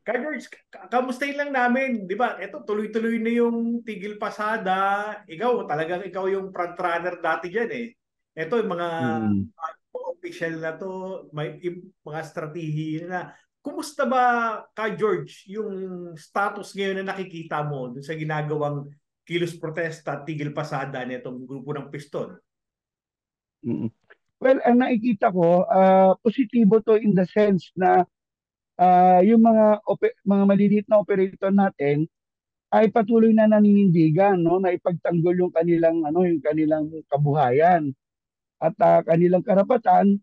George, kamustahin lang namin, di ba? Ito, tuloy-tuloy na yung Tigil Pasada. Talagang ikaw yung front runner dati dyan eh. Ito, yung mga Mm. official na to, may mga strategy na. Kumusta ba, George, yung status ngayon na nakikita mo dun sa ginagawang kilos protesta at Tigil Pasada nitong grupo ng Piston? Mm. Well, ang nakikita ko, positibo to in the sense na yung mga maliliit na operator natin ay patuloy na naninindigan, no, na ipagtanggol yung kanilang kabuhayan at kanilang karapatan,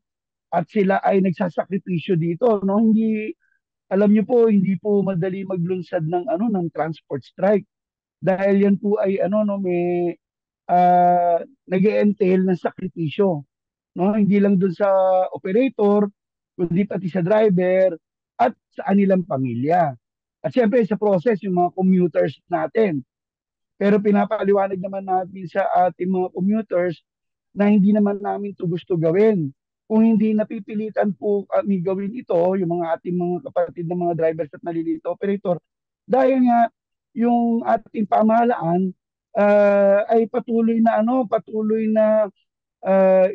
at sila ay nagsasakripisyo dito, no. Hindi, alam niyo po, hindi po madali maglunsad ng transport strike dahil yan po ay no, may nag-e-entail ng sakripisyo, no, hindi lang dun sa operator kundi pati sa driver at sa kanilang pamilya. At syempre sa process yung mga commuters natin. Pero pinapaliwanag naman natin sa ating mga commuters na hindi naman namin to gusto gawin. Kung hindi napipilitan po kami gawin ito, yung mga ating mga kapatid na mga drivers at maliliit na operator, dahil nga yung ating pamahalaan ay patuloy na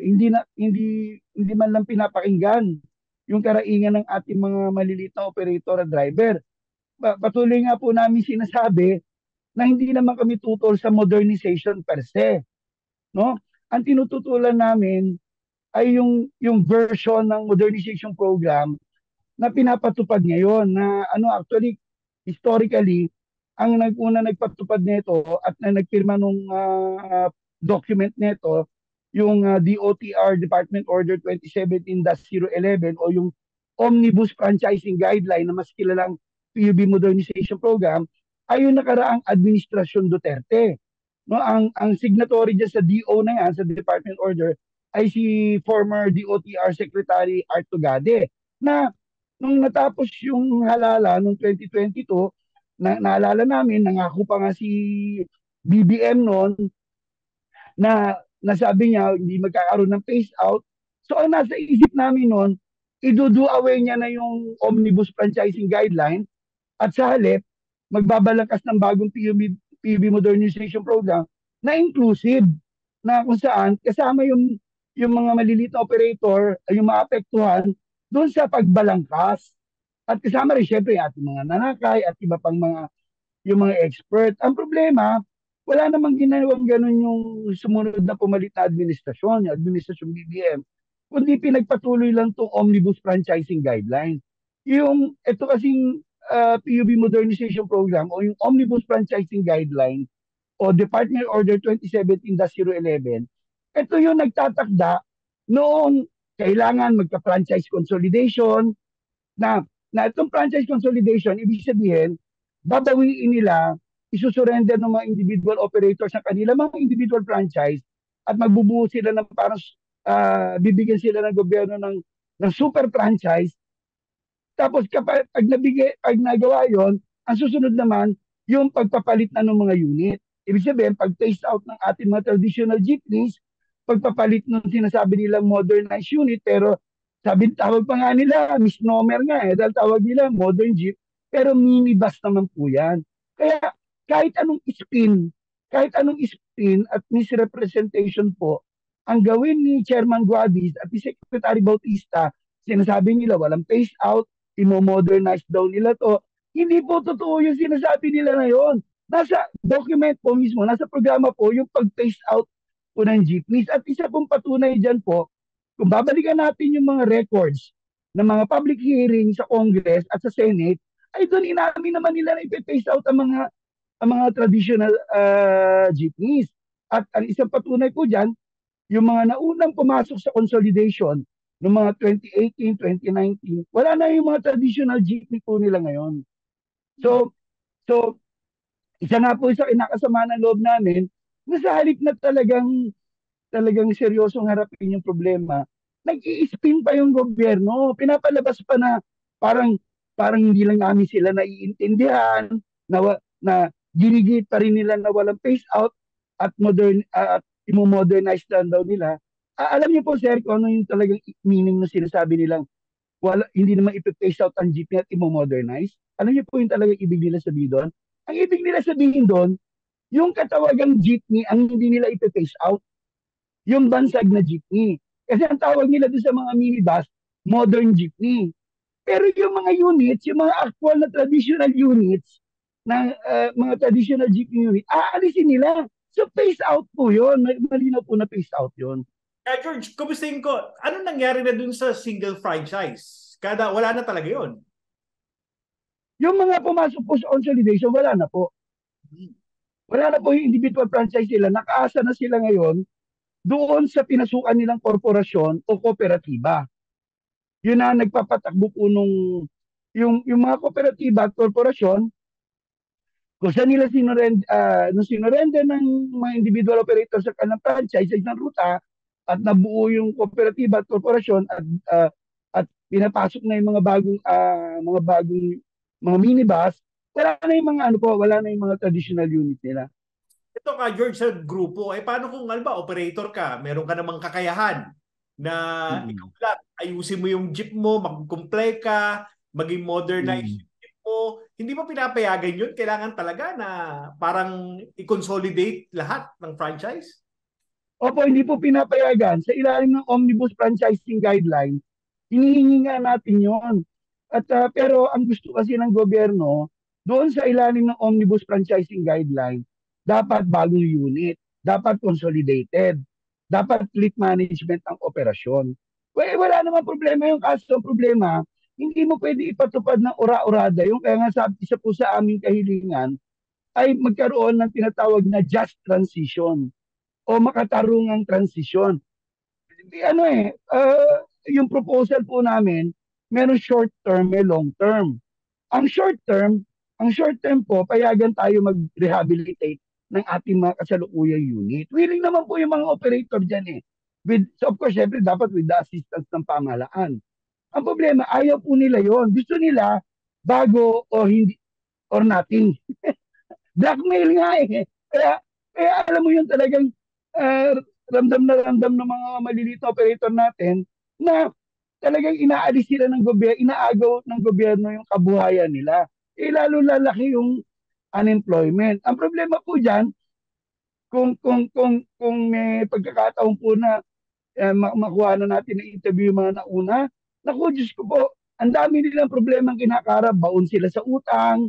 hindi man lang pinapakinggan yung karaingan ng ating mga maliliit na operator at driver. Patuloy nga po namin sinasabi na hindi naman kami tutol sa modernization per se, no? Ang tinututulan namin ay yung version ng modernization program na pinapatupad ngayon, na actually historically ang nagpatupad nito at na nagpirma nung document nito yung DOTR, Department Order 2017-011, o yung Omnibus Franchising Guideline na mas kilalang PUB Modernization Program, ay yung nakaraang administrasyon Duterte. No, ang signatory diyan sa DO na yan, sa Department Order, ay si former DOTR Secretary Art Tugade, na nung natapos yung halala noong 2022, naalala namin, nangako pa nga si BBM noon na nasabi niya hindi magkakaroon ng phase out. So ang nasa isip namin noon, i-do away niya na yung Omnibus Franchising Guideline, at sa halip, magbabalangkas ng bagong PUB Modernization Program na inclusive, na kung saan kasama yung mga maliliit na operator, yung maapektuhan doon sa pagbalangkas. At kasama rin syempre ating mga nanakay at iba pang yung mga expert. Ang problema, wala namang ginawang ganun yung sumunod na pumalit na administrasyon, yung administrasyon BBM, kundi pinagpatuloy lang itong Omnibus Franchising Guidelines. Ito kasing PUB Modernization Program o yung Omnibus Franchising Guidelines o Department Order 2017-011, ito yung nagtatakda noong kailangan magka-franchise consolidation, na itong franchise consolidation, ibig sabihin, babawiin nila, isusurrender ng mga individual operators sa kanila mga individual franchise, at magbubuo sila ng parang bibigyan sila ng gobyerno ng super franchise. Tapos pag nagawa yon, ang susunod naman, yung pagpapalit na ng mga unit. Ibig sabihin, pag phase out ng ating mga traditional jeepneys, pagpapalit ng sinasabi nilang modernized unit, pero tawag pa nga nila, misnomer nga dahil tawag nila modern jeep, pero minibus naman po yan. Kaya kahit anong spin at misrepresentation po, ang gawin ni Chairman Guadis at ni Secretary Bautista, sinasabi nila walang phase out, imo-modernize daw nila to. Hindi po totoo yung sinasabi nila na yon. Nasa document po mismo, nasa programa po yung pag-phase out po ng jeepneys. At isa pong patunay dyan po, kung babalikan natin yung mga records ng mga public hearing sa Congress at sa Senate, ay doon inamin naman nila na ipe-phase out ang mga traditional jeepneys. At ang isang patunay po dyan, yung mga naunang pumasok sa consolidation noong mga 2018, 2019, wala na yung mga traditional jeepney po nila ngayon. So, so isa nga po sa kinakasama ng loob namin, na sa halip na talagang seryosong harapin yung problema, nag-i-spin pa yung gobyerno. Pinapalabas pa na parang hindi lang namin sila naiintindihan, na ginigit pa rin nila na walang phase out at imo-modernize lang daw nila. Alam niyo po sir kung ano yung talagang meaning ng sinasabi nilang hindi naman ipe-phase out ang jeepney at imo-modernize? Alam niyo po yung talaga ibig nila sabihin doon? Ang ibig nila sabihin doon, yung katawagang jeepney ang hindi nila ipe-phase out, yung bansag na jeepney. Kasi ang tawag nila doon sa mga minibus, modern jeepney. Pero yung mga units, yung mga actual na traditional units, na mga traditional jeepney unit, aalisin nila. So phase out po yun. Malinaw po na phase out yun. George, kumustahin ko, ano nangyari na dun sa single franchise? Wala na talaga yun. Yung mga pumasok po sa consolidation, wala na po. Wala na po yung individual franchise nila. Nakaasa na sila ngayon doon sa pinasukan nilang korporasyon o kooperatiba. Yun na nagpapatakbo po yung mga kooperatiba at korporasyon, kung saan nila sinorender ng mga individual operators sa kanilang franchise sa isang ruta at nabuo yung kooperatiba at korporasyon at pinapasok na yung mga bagong mga minibus, wala na yung mga wala na yung mga traditional unit nila. Ito ka, George, sa grupo, paano kung operator ka, meron ka namang kakayahan na ikaw lang, ayusin mo yung jeep mo, mag-comply ka, maging modernize yung jeep mo, hindi mo pinapayagan yun? Kailangan talaga na parang i-consolidate lahat ng franchise? Opo, hindi po pinapayagan. Sa ilalim ng Omnibus Franchising Guidelines, hinihingi nga natin yon. Pero ang gusto kasi ng gobyerno, doon sa ilalim ng Omnibus Franchising Guidelines, dapat bagong unit, dapat consolidated, dapat fleet management ang operasyon. Wala naman problema yung kaso. Ang problema, hindi mo pwede ipatupad ng ora-orada. Yung kaya nga sabi isa po sa aming kahilingan ay magkaroon ng tinatawag na just transition o makatarungang transisyon. Yung proposal po namin, meron short term, may long term. Ang short term, po, payagan tayo mag-rehabilitate ng ating mga kasalukuyang unit. Willing naman po yung mga operator dyan eh. So of course, syempre, dapat with the assistance ng pamahalaan. Ang problema, ayaw po nila yon. Gusto nila, bago o hindi, or nothing. Blackmail nga eh. Kaya alam mo yun talagang ramdam na ramdam ng mga maliliit na operator natin na talagang inaalis sila ng gobyerno, inaagaw ng gobyerno yung kabuhayan nila. Lalo lalaki yung unemployment. Ang problema po diyan, kung may pagkakataon po na makuha na natin na interview yung mga nauna, naku, Diyos ko po, ang dami nilang problemang kinakarap. Baon sila sa utang,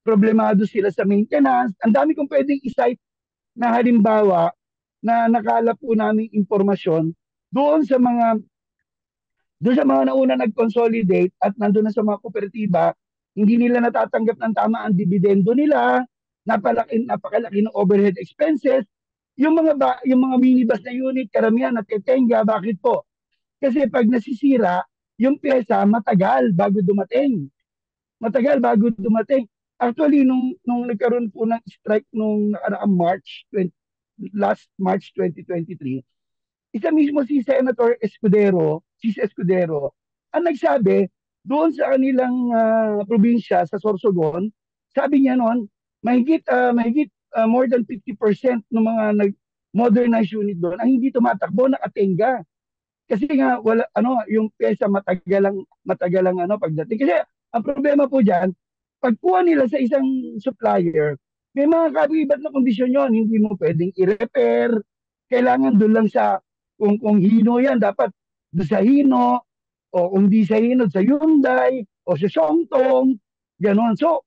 problemado sila sa maintenance. Ang dami kong pwedeng isite na halimbawa na nakalap po namin impormasyon doon sa mga nauna nag-consolidate at nandun na sa mga kooperatiba, hindi nila natatanggap ng tama ang dividendo nila, napakalaki ng overhead expenses. Yung mga minibus na unit, karamihan nagtetenga. Bakit po? Kasi pag nasisira, yung pyesa matagal bago dumating. Actually, nung nagkaroon po ng strike nung nakaraang last March 2023, isa mismo si Senator Escudero, ang nagsabi doon sa kanilang probinsya sa Sorsogon, sabi niya noon, mahigit more than 50% ng mga modernized unit doon ang hindi tumatakbo, nakatenga. Kasi nga yung pyesa matagal lang pagdating. Kasi ang problema po diyan, pagkuha nila sa isang supplier, may mga kabibat na kondisyon yon. Hindi mo pwedeng i-repair. Kailangan doon lang sa, kung Hino yan, dapat doon sa Hino, o kung di sa Hino, sa Hyundai, o sa Songtong, gano'n. So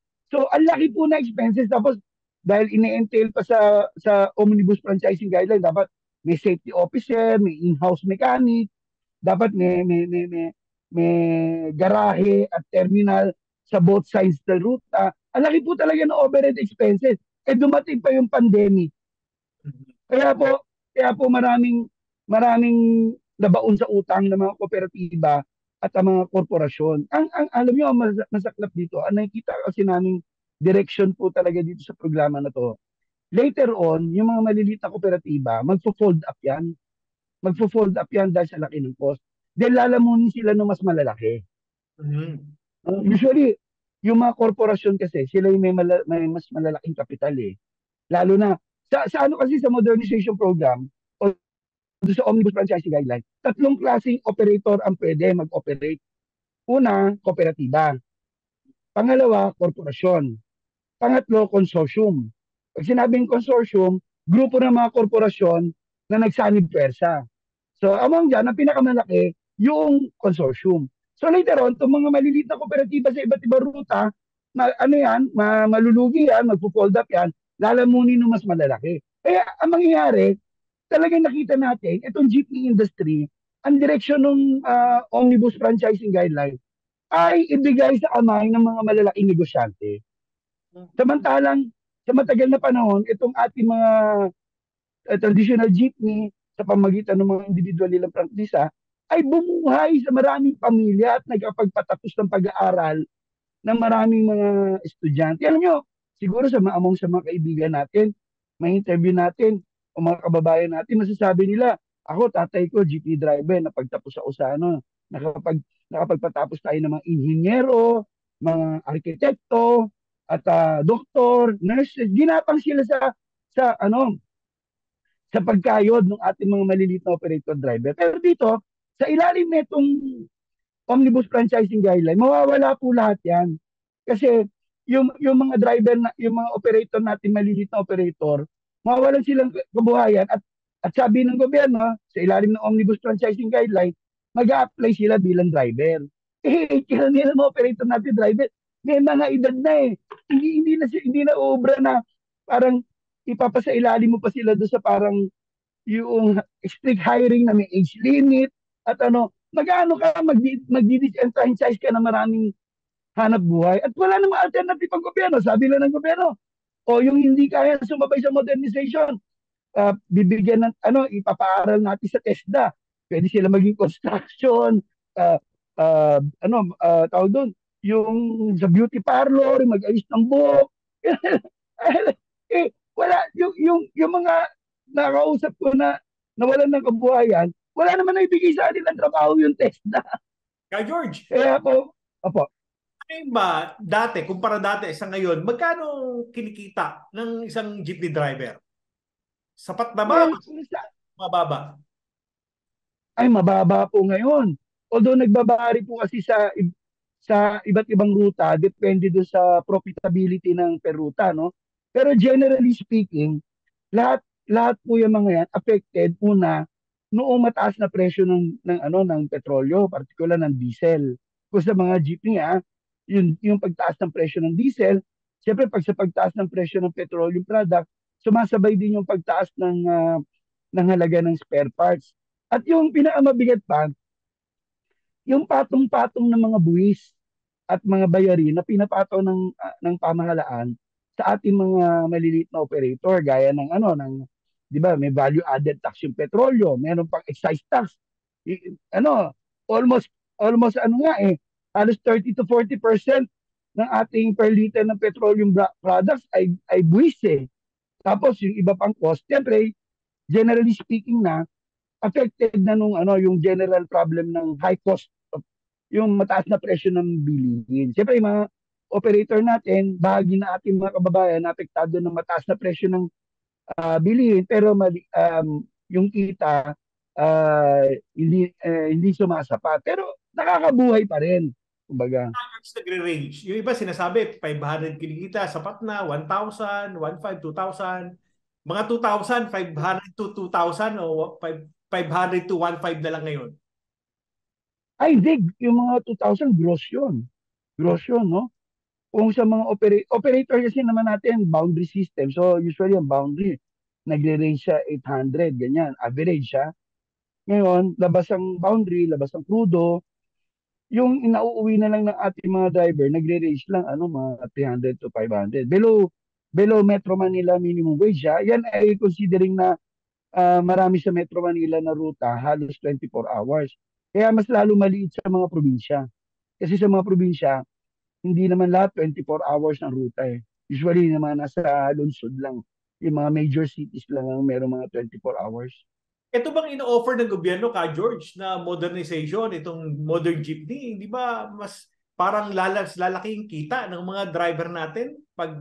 ang laki po na expenses. Tapos, dahil ini-entail pa sa Omnibus Franchising Guideline, dapat may safety officer, may in-house mechanic, dapat may garahe at terminal sa both sides ng ruta. Ang laki po talaga ng overhead expenses. Dumating pa yung pandemic. Kaya po maraming nabaon sa utang ng mga kooperatiba at ang mga korporasyon. Ang alam niyo, masaklap dito, ang nakikita kasi namin direction po talaga dito sa programa na to. Later on, yung mga maliliit na kooperatiba, magfo-fold up yan. Dahil sa laki ng cost. Dahil lalamunin sila ng mas malalaki. Usually, yung mga korporasyon kasi, sila yung may mas malalaking kapital eh. Lalo na, sa kasi sa modernization program, o sa Omnibus Franchising Guidelines, 3 klaseng operator ang pwede mag-operate. Una, kooperatiba. Pangalawa, korporasyon. Pangatlo, consortium. Pag sinabing consortium, grupo ng mga korporasyon na nagsanib pwersa. So, among dyan, ang pinakamalaki, yung consortium. So, later on, itong mga maliliit na kooperatiba sa iba't ibang ruta, ano yan, malulugi yan, magpo-fold up yan, lalamunin ng mas malalaki. Kaya, ang mangyayari, talagang nakita natin, itong jeepney industry, ang direksyon ng Omnibus Franchising Guideline ay ibigay sa kamay ng mga malalaking negosyante. Samantalang, sa matagal na panahon, itong ating mga traditional jeepney sa pamagitan ng mga individual nilang prangkisa ay bumuhay sa maraming pamilya at nagkapagpatapos ng pag-aaral ng maraming mga estudyante. Alam nyo, siguro sa mga kaibigan natin, may interview natin, o mga kababayan natin, masasabi nila, ako, tatay ko, jeepney driver, napagtapos ako sa ano, nakapagpatapos tayo ng mga inhinyero, mga arkitekto, at doktor, nurses, ginapang sila sa ano, sa pagkayod ng ating mga maliliit na operator driver. Pero dito, sa ilalim nitong Omnibus Franchising Guideline, mawawala po lahat yan. Kasi yung mga driver, yung mga operator natin, maliliit na operator, mawawalan silang kabuhayan at sabi ng gobyerno, sa ilalim ng Omnibus Franchising Guideline, mag-a-apply sila bilang driver. Karamihan ng mga operator natin driver, may mga edad na eh. Hindi na obra na parang ipapasailalim mo pa sila doon sa parang yung strict hiring na may age limit at ano, mag-ano ka, mag-disenfranchise ka na maraming hanap buhay at wala namang alternative ang gobyerno. Sabi lang ng gobyerno, o yung hindi kaya sumabay sa modernization, bibigyan ng ano, ipapaaral natin sa TESDA. Pwede sila maging construction, tawag doon, yung sa beauty parlor, mag-ayos ng buhok. Wala, yung mga nakausap ko na nawalan ng kabuhayan, wala naman na ibigay sa atin ng trabaho yung TESDA. Kaya George, Kaya po, opo. ano ba dati, kumpara dati sa ngayon, magkano kinikita ng isang jeepney driver? Sapat na ba? Well, Mababa? ay mababa po ngayon. Although nagbabari po kasi sa iba't ibang ruta, depende do sa profitability ng per ruta, no? Pero generally speaking, lahat po yung mga yan affected una noong mataas na presyo ng petrolyo, particular ng diesel. Kung sa mga jeepney yung pagtaas ng presyo ng diesel, siyempre sa pagtaas ng presyo ng petroleum product, sumasabay din yung pagtaas ng halaga ng spare parts. At yung pinakamabigat pa, yung patong-patong ng mga buwis at mga bayarin na pinapataw ng pamahalaan sa ating mga maliliit na operator gaya ng 'di ba, may value added tax yung petrolyo, meron pang excise tax. Ano, almost halos 30 to 40% ng ating per liter ng petroleum products ay buwis eh. Tapos yung iba pang cost, siyempre, generally speaking affected na yung general problem ng high cost of yung mataas na presyo ng bilihin. Siyempre, yung mga operator natin, bahagi na ating mga kababayan na apektado ng mataas na presyo ng bilihin, pero yung kita hindi sumasapa. Pero nakakabuhay pa rin. Kumbaga. Nagre-range. Yung iba sinasabi, 500 kinikita, sapat na, 1,000, 1,500, 2,000. Mga 2,000, 500 to 2,000 o 500 to 1,500 na lang ngayon. Ay, hindi. Yung mga 2,000, gross yun. Gross yun, no? Kung sa mga operator kasi naman natin, boundary system. So, usually ang boundary, nagre-range siya 800, ganyan. Average siya. Ngayon, labas ang boundary, labas ang crudo. Yung inauuwi na lang ng ating mga driver, nagre-range lang mga 300 to 500. Below Metro Manila minimum wage siya. Yan ay considering na marami sa Metro Manila na ruta, halos 24 hours. Kaya mas lalo maliit sa mga probinsya. Kasi sa mga probinsya, hindi naman lahat 24 hours ng ruta eh. Usually naman nasa lungsod lang. Yung mga major cities lang ang meron mga 24 hours. Ito bang ino-offer ng gobyerno ka, George, na modernization, itong modern jeepney, hindi ba mas parang lalaki yung kita ng mga driver natin pag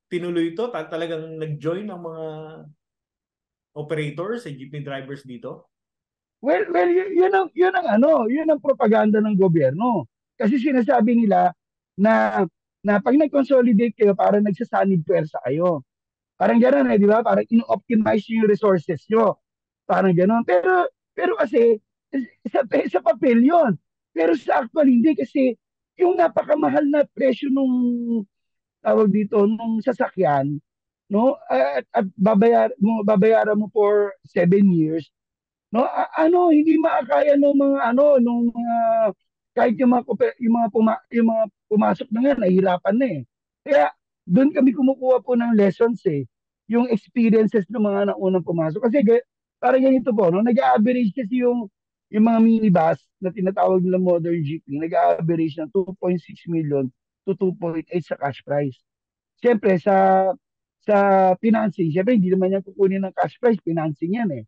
tinuloy ito, talagang nag-join ng mga operators, jeepney drivers dito? Well, yun ang propaganda ng gobyerno. Kasi sinasabi nila, na pag nag-consolidate kayo, parang nagsasanib pwersa kayo. Parang gano'n di ba? Parang ino-optimize yung resources nyo. Parang gano'n. Pero kasi, sa papel yon. Pero sa actual, hindi kasi yung napakamahal na presyo nung tawag dito, nung sasakyan, no? At babayaran mo for 7 years, no? Hindi maakaya ng mga nung mga kahit yung mga yung mga pumasok na nga nahihirapan na eh. Kaya doon kami kumukuha po ng lessons eh. Yung experiences ng mga naunang pumasok kasi parang ganito po, no? Nag-average kasi yung mga minibus na tinatawag nila modern jeepney, nag-average ng 2.6 million to 2.8 sa cash price. Siyempre sa financing, siyempre hindi naman yan kukunin ng cash price, financing yan eh.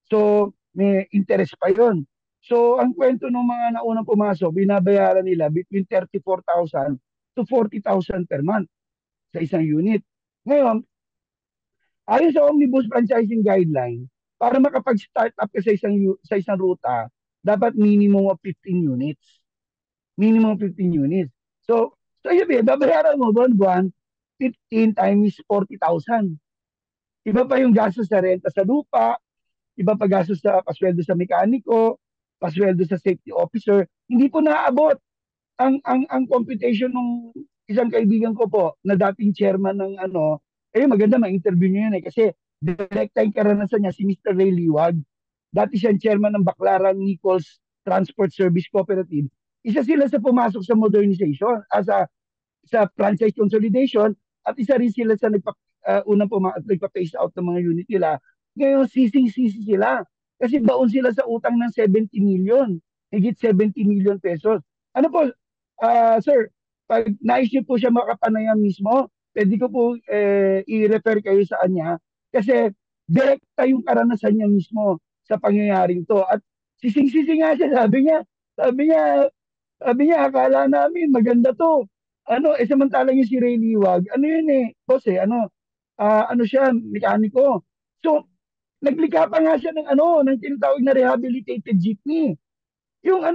So, may interest pa yon. So, ang kwento ng mga naunang pumasok, binabayaran nila between 34,000 to 40,000 per month sa isang unit. Ngayon, ayon sa Omnibus Franchising Guideline, para makapag-start up ka sa isang ruta, dapat minimum of 15 units. Minimum of 15 units. So yun, babayaran mo buwan-buwan, 15 times 40,000. Iba pa yung gastos sa renta sa lupa, iba pa gastos sa pasweldo sa mekaniko, pasweldo sa safety officer. Hindi po naaabot ang computation ng isang kaibigan ko po na dating chairman ng maganda ma-interview niyo yun eh kasi direct time karanasan niya si Mr. Ray Liwag. Dati siyang chairman ng Baclaran Nichols Transport Service Cooperative. Isa sila sa pumasok sa modernization sa franchise consolidation at isa rin sila sa nagpa-phase out ng mga unit nila. Ngayon, sising-sisi sila. Kasi baon sila sa utang ng 70 million. Higit 70 million pesos. Ano po, sir, pag nais niyo po siya makapanayam mismo, pwede ko po i-refer kayo sa kanya. Kasi direkta yung karanasan niya mismo sa pangyayaring to. At sising-sisi nga siya, sabi niya, akala namin maganda to. Samantalang yung si Ray Liwag, yun eh, boss eh, ano siya, mekaniko. So, naglikha pa nga siya ng tinatawag na rehabilitated jeepney. Yung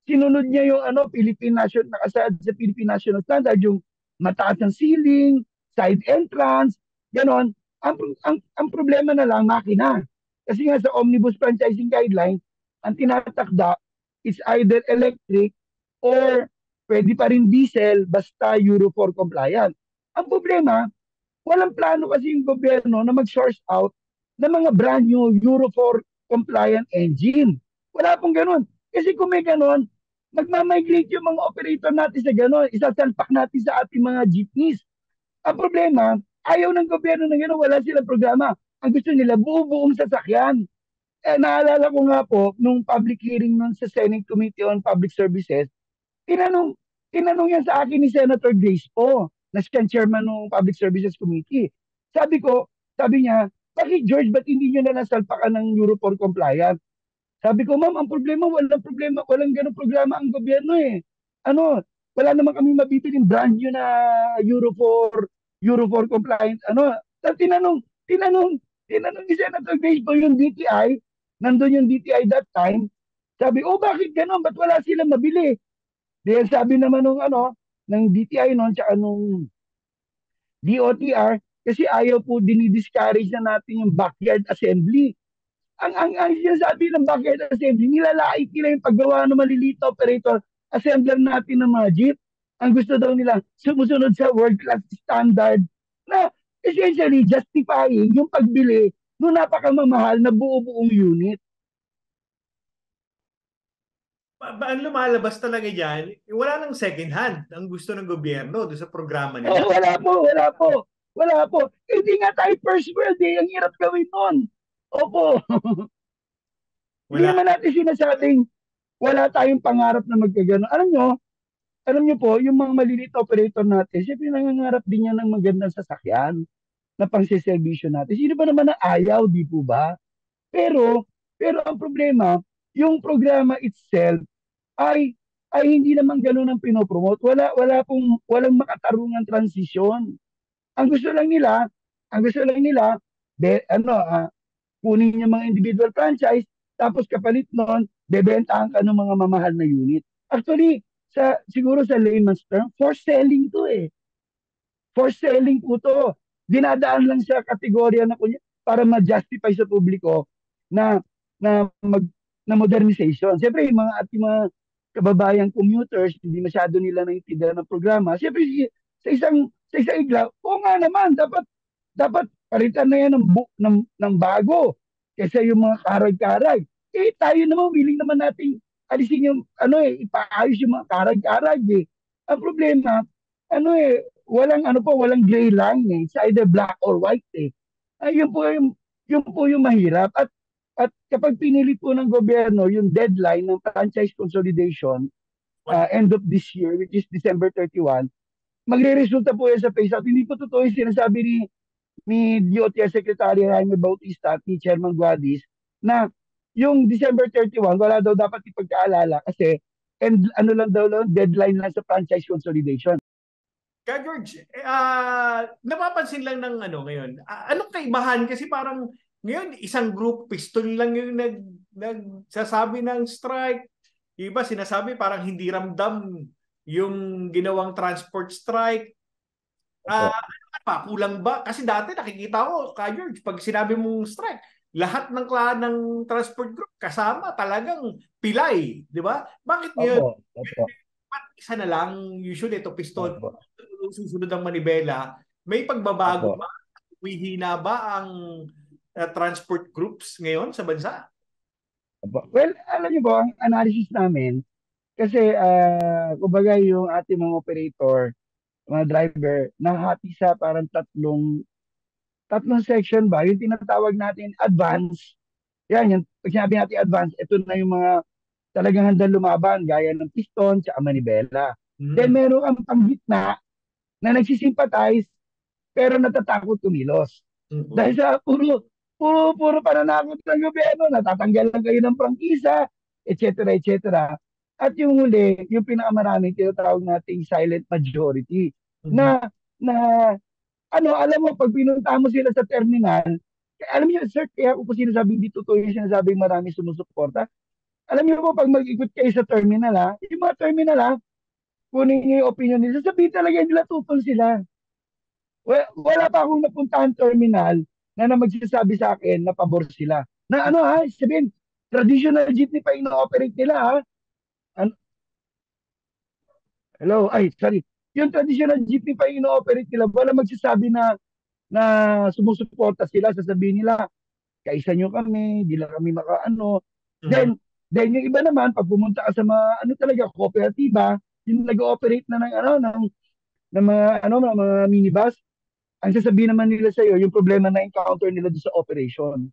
sinunod niya yung Philippine National, nakasaad sa Philippine National Standard, yung mataas ng ceiling, side entrance, ganon. Ang problema na lang, makina. Kasi nga sa Omnibus Franchising Guidelines, ang tinatakda is either electric or pwede pa rin diesel basta Euro 4 compliant. Ang problema, walang plano kasi yung gobyerno na mag-source out ng mga brand new Euro 4 compliant engine. Wala pong ganun. Kasi kung may ganun, magmamigrate yung mga operator natin sa ganun. Isasalpak natin sa ating mga jeepneys. Ang problema, ayaw ng gobyerno ng gano'n, wala silang programa. Ang gusto nila, buo-buong sasakyan. Naalala ko nga po, nung public hearing nun sa Senate Committee on Public Services, tinanong, tinanong yan sa akin ni Senator Grace po, na siyang chairman ng Public Services Committee. Sabi niya, bakit George, ba't hindi nyo na nasalpakan ng Euro 4 compliant? Sabi ko, ma'am, ang problema, walang ganong programa ang gobyerno eh. Wala naman kami mabibiling brand new na Euro 4 compliant. Tinanong ni Senator Grace po yung DTI, nandun yung DTI that time, sabi, bakit ganon? Ba't wala silang mabili? Then sabi naman ng DTI noon, tsaka nung DOTR, kasi ayaw po dinidiscourage na natin yung backyard assembly. Ang sinasabi ng backyard assembly, nilalait nila yung paggawa ng maliliit operator, assembler natin ng mga jeep. Ang gusto daw nila, sumusunod sa world-class standard na essentially justifying yung pagbili ng napakamamahal na buo-buong unit. Ang lumalabas talaga dyan, wala nang second hand ang gusto ng gobyerno doon sa programa nila. Wala po. Hindi nga tayo first world eh. Ang hirap gawin nun. Opo. Hindi naman natin sinasabing wala tayong pangarap na magkagano. Alam nyo po, yung mga maliliit operator natin, siyempre nangangarap din yan ng magandang sasakyan na pangsiservisyo natin. Sino ba naman ang ayaw, di po ba? Pero ang problema, yung programa itself ay hindi naman ganoon ang pinopromote. Walang makatarungang transisyon. Ang gusto lang nila, be, kunin yung mga individual franchise, tapos kapalit noon, bebentahan ka ng mga mamahal na unit. Actually, siguro sa layman's term, for selling to eh. For selling po to. Dinadaan lang sa kategorya na kunya para ma-justify sa publiko na na mag na modernization. Siyempre, yung mga ating mga kababayang commuters, hindi masyado nila naiintindihan ng programa. Siyempre, sa isang igla, oo nga naman, dapat palitan na yan ng bago kaysa yung mga karag-karag. Eh, tayo naman, willing naman nating alisin yung, ipaayos yung mga karag-karag eh. Ang problema, walang gray line eh. It's either black or white eh. Yun po yung mahirap. At kapag pinilit po ng gobyerno yung deadline ng franchise consolidation, end of this year, which is December 31, magre-resulta po yan sa phase out. Hindi po totoo yung sinasabi ni DOTR Secretary Jaime Bautista at ni Chairman Guadis na yung December 31, wala daw dapat ipagkaalala kasi ano lang daw deadline lang sa franchise consolidation. Kaya George, napapansin lang ng ngayon. Anong kaibahan? Kasi parang ngayon isang group, pistol lang yung nagsasabi ng strike. Iba sinasabi parang hindi ramdam yung ginawang transport strike. Kulang ba? Kasi dati nakikita ko, George, pag sinabi mong strike, lahat ng ng transport group kasama talagang pilay, di ba? Bakit ngayon? Isa na lang, usually ito pistol, susunod ang manibela. May pagbabago ba? Humihina ba ang transport groups ngayon sa bansa? Well, alam niyo po, ang analysis namin, kasi kumbaga yung ating mga operator, mga driver, nahati sa parang tatlong section ba? Yung tinatawag natin advance. Yan, yung pag sinabi natin advance, ito na yung mga talagang handang lumaban, gaya ng piston, tsaka manibela. Then meron ang panggitna na nagsisimpatize pero natatakot kumilos. Dahil sa puro pananakot ng gobyerno, natatanggal lang kayo ng prangkisa, etc. At yung huli, yung pinakamarami, tinatawag nating silent majority. Na alam mo, pag pinunta mo sila sa terminal, alam niyo, sir, kaya kung sinasabi dito to yung sinasabing marami sumusuporta, alam niyo po, pag mag-ikot kayo sa terminal, yung mga terminal, kunin niyo yung opinion nila, sabihin talaga nila tutol sila. Wala pa akong napuntahan terminal na magsasabi sa akin na pabor sila. Na sabihin, traditional jeepney pa ino-operate nila, Hello, sorry. Yung traditional jeepney pa ino-operate nila, wala magsasabi na sumusuporta sila, sasabihin nila, kaisa nyo kami, di lang kami makaano. Then yung iba naman, pag pumunta ka sa mga, talaga, kooperatiba, yung nag-ooperate na ng mga minibus, ang sasabihin naman nila sa iyo, yung problema na encounter nila doon sa operation.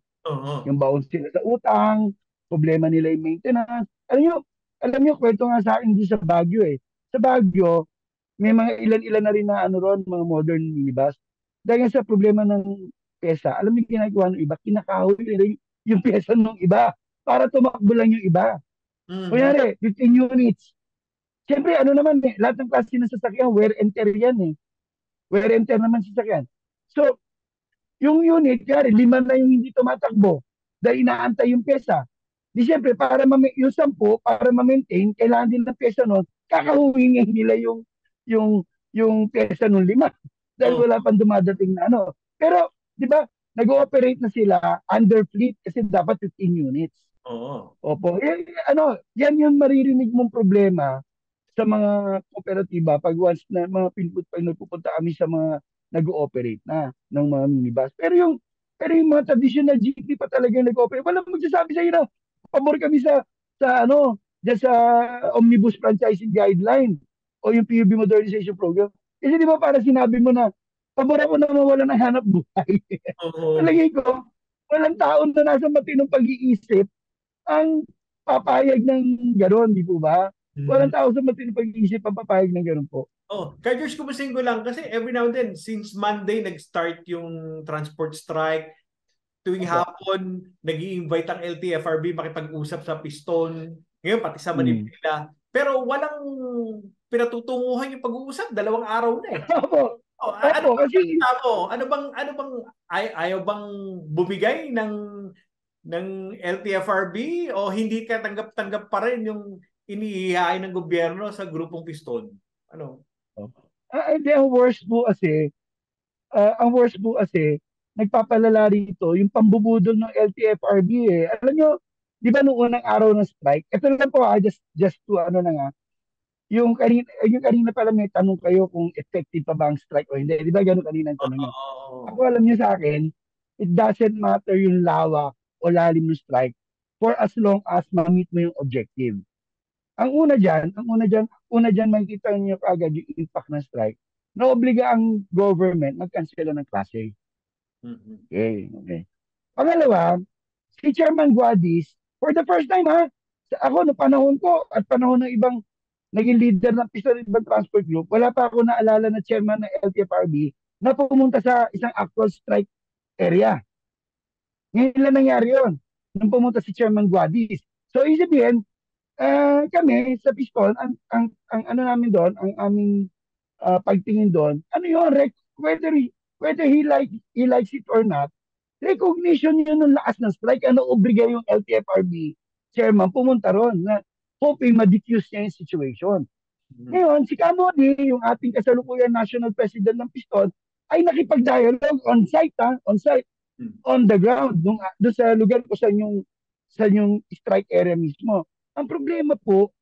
Yung baon sila sa utang, problema nila yung maintenance. Alam nyo, kwento nga sa akin doon sa Baguio eh. Sa Baguio, may mga ilan-ilan na rin na mga modern minibus. Dahil sa problema ng pyesa, alam niyo ginagawa ng iba, kinakahoy nila yung pyesa ng iba para tumakbo lang yung iba. Kunyari, 15 units. Siyempre, naman lahat ng klase ng sasakyan, wear and tear yan eh. Wear and tear naman sasakyan. So, yung unit, kaya 5 na yung hindi tumatakbo dahil inaantay yung pyesa. Di siyempre, yung 10, para ma-maintain, kailangan din ng pyesa nun, kakahuwingin nila yung pyesa ng 5 dahil wala pang dumadating na Pero, di ba, nag-ooperate na sila under fleet kasi dapat 15 units. Opo. Yan yung maririnig mong problema sa mga kooperatiba pag once na mga pinupunta kami sa mga nag-ooperate na ng mga minibus. Pero yung mga traditional jeepney pa talaga nag-ooperate. Walang magsasabi sa iyo na pabor kami sa dyan sa Omnibus Franchising Guideline o yung PUB Modernization Program. Kasi di ba para sinabi mo na pabor ako na mawala ng hanap buhay. Talagay ko, walang tao na nasa matinong pag-iisip ang papayag ng gano'n, di po ba? Walang tao sa matinong pag-iisip ang papayag ng gano'n po. Kaya George, kumustahin ko lang kasi every now and then, since Monday nag-start yung transport strike, tuwing hapon, nag-i-invite ang LTFRB makipag-usap sa piston, ngayon pati sa Manila. Pero walang pinatutunguhan yung pag-uusap, 2 araw na eh. Ano bang ayaw bang bumigay ng LTFRB o hindi ka tanggap-tanggap pa rin yung iniihain ng gobyerno sa grupong piston. Ano? Hindi, ang worst po kasi, nagpapalala rito yung pambubudol ng LTFRB eh. Alam nyo, di ba noong unang araw ng strike, ito lang po just to ano na nga, yung kanina pala may tanong kayo kung effective pa ba ang strike o hindi. Di ba ganun kanina ang tanong nyo? Ako alam nyo sa akin, it doesn't matter yung lawak o lalim ng strike for as long as ma-meet mo yung objective. Ang una dyan, makikita niyo agad yung impact ng strike. Naobliga ang government magkansela ng klase. Okay, okay. Pangalawa, si Chairman Guadis, for the first time ako no panahon ko at panahon ng ibang naging leader ng Piston Urban Transport Group, wala pa ako naalala na chairman ng LTFRB na pumunta sa isang actual strike area. Ngayon lang nangyari yun, nung pumunta si Chairman Guadis. So, isipin, kami sa Piston, ang ano namin doon, ang aming pagtingin doon, ano yun, whether he likes it or not, recognition yun ng lakas ng strike, ano obliga yung LTFRB chairman pumunta ron na hoping ma-diffuse niya yung situation. Ngayon, si Camodi, yung ating kasalukuyan national president ng Piston, ay nakipag-dialogue on-site, on the ground, doon sa lugar ko sa yung strike area mismo. Ang problema po,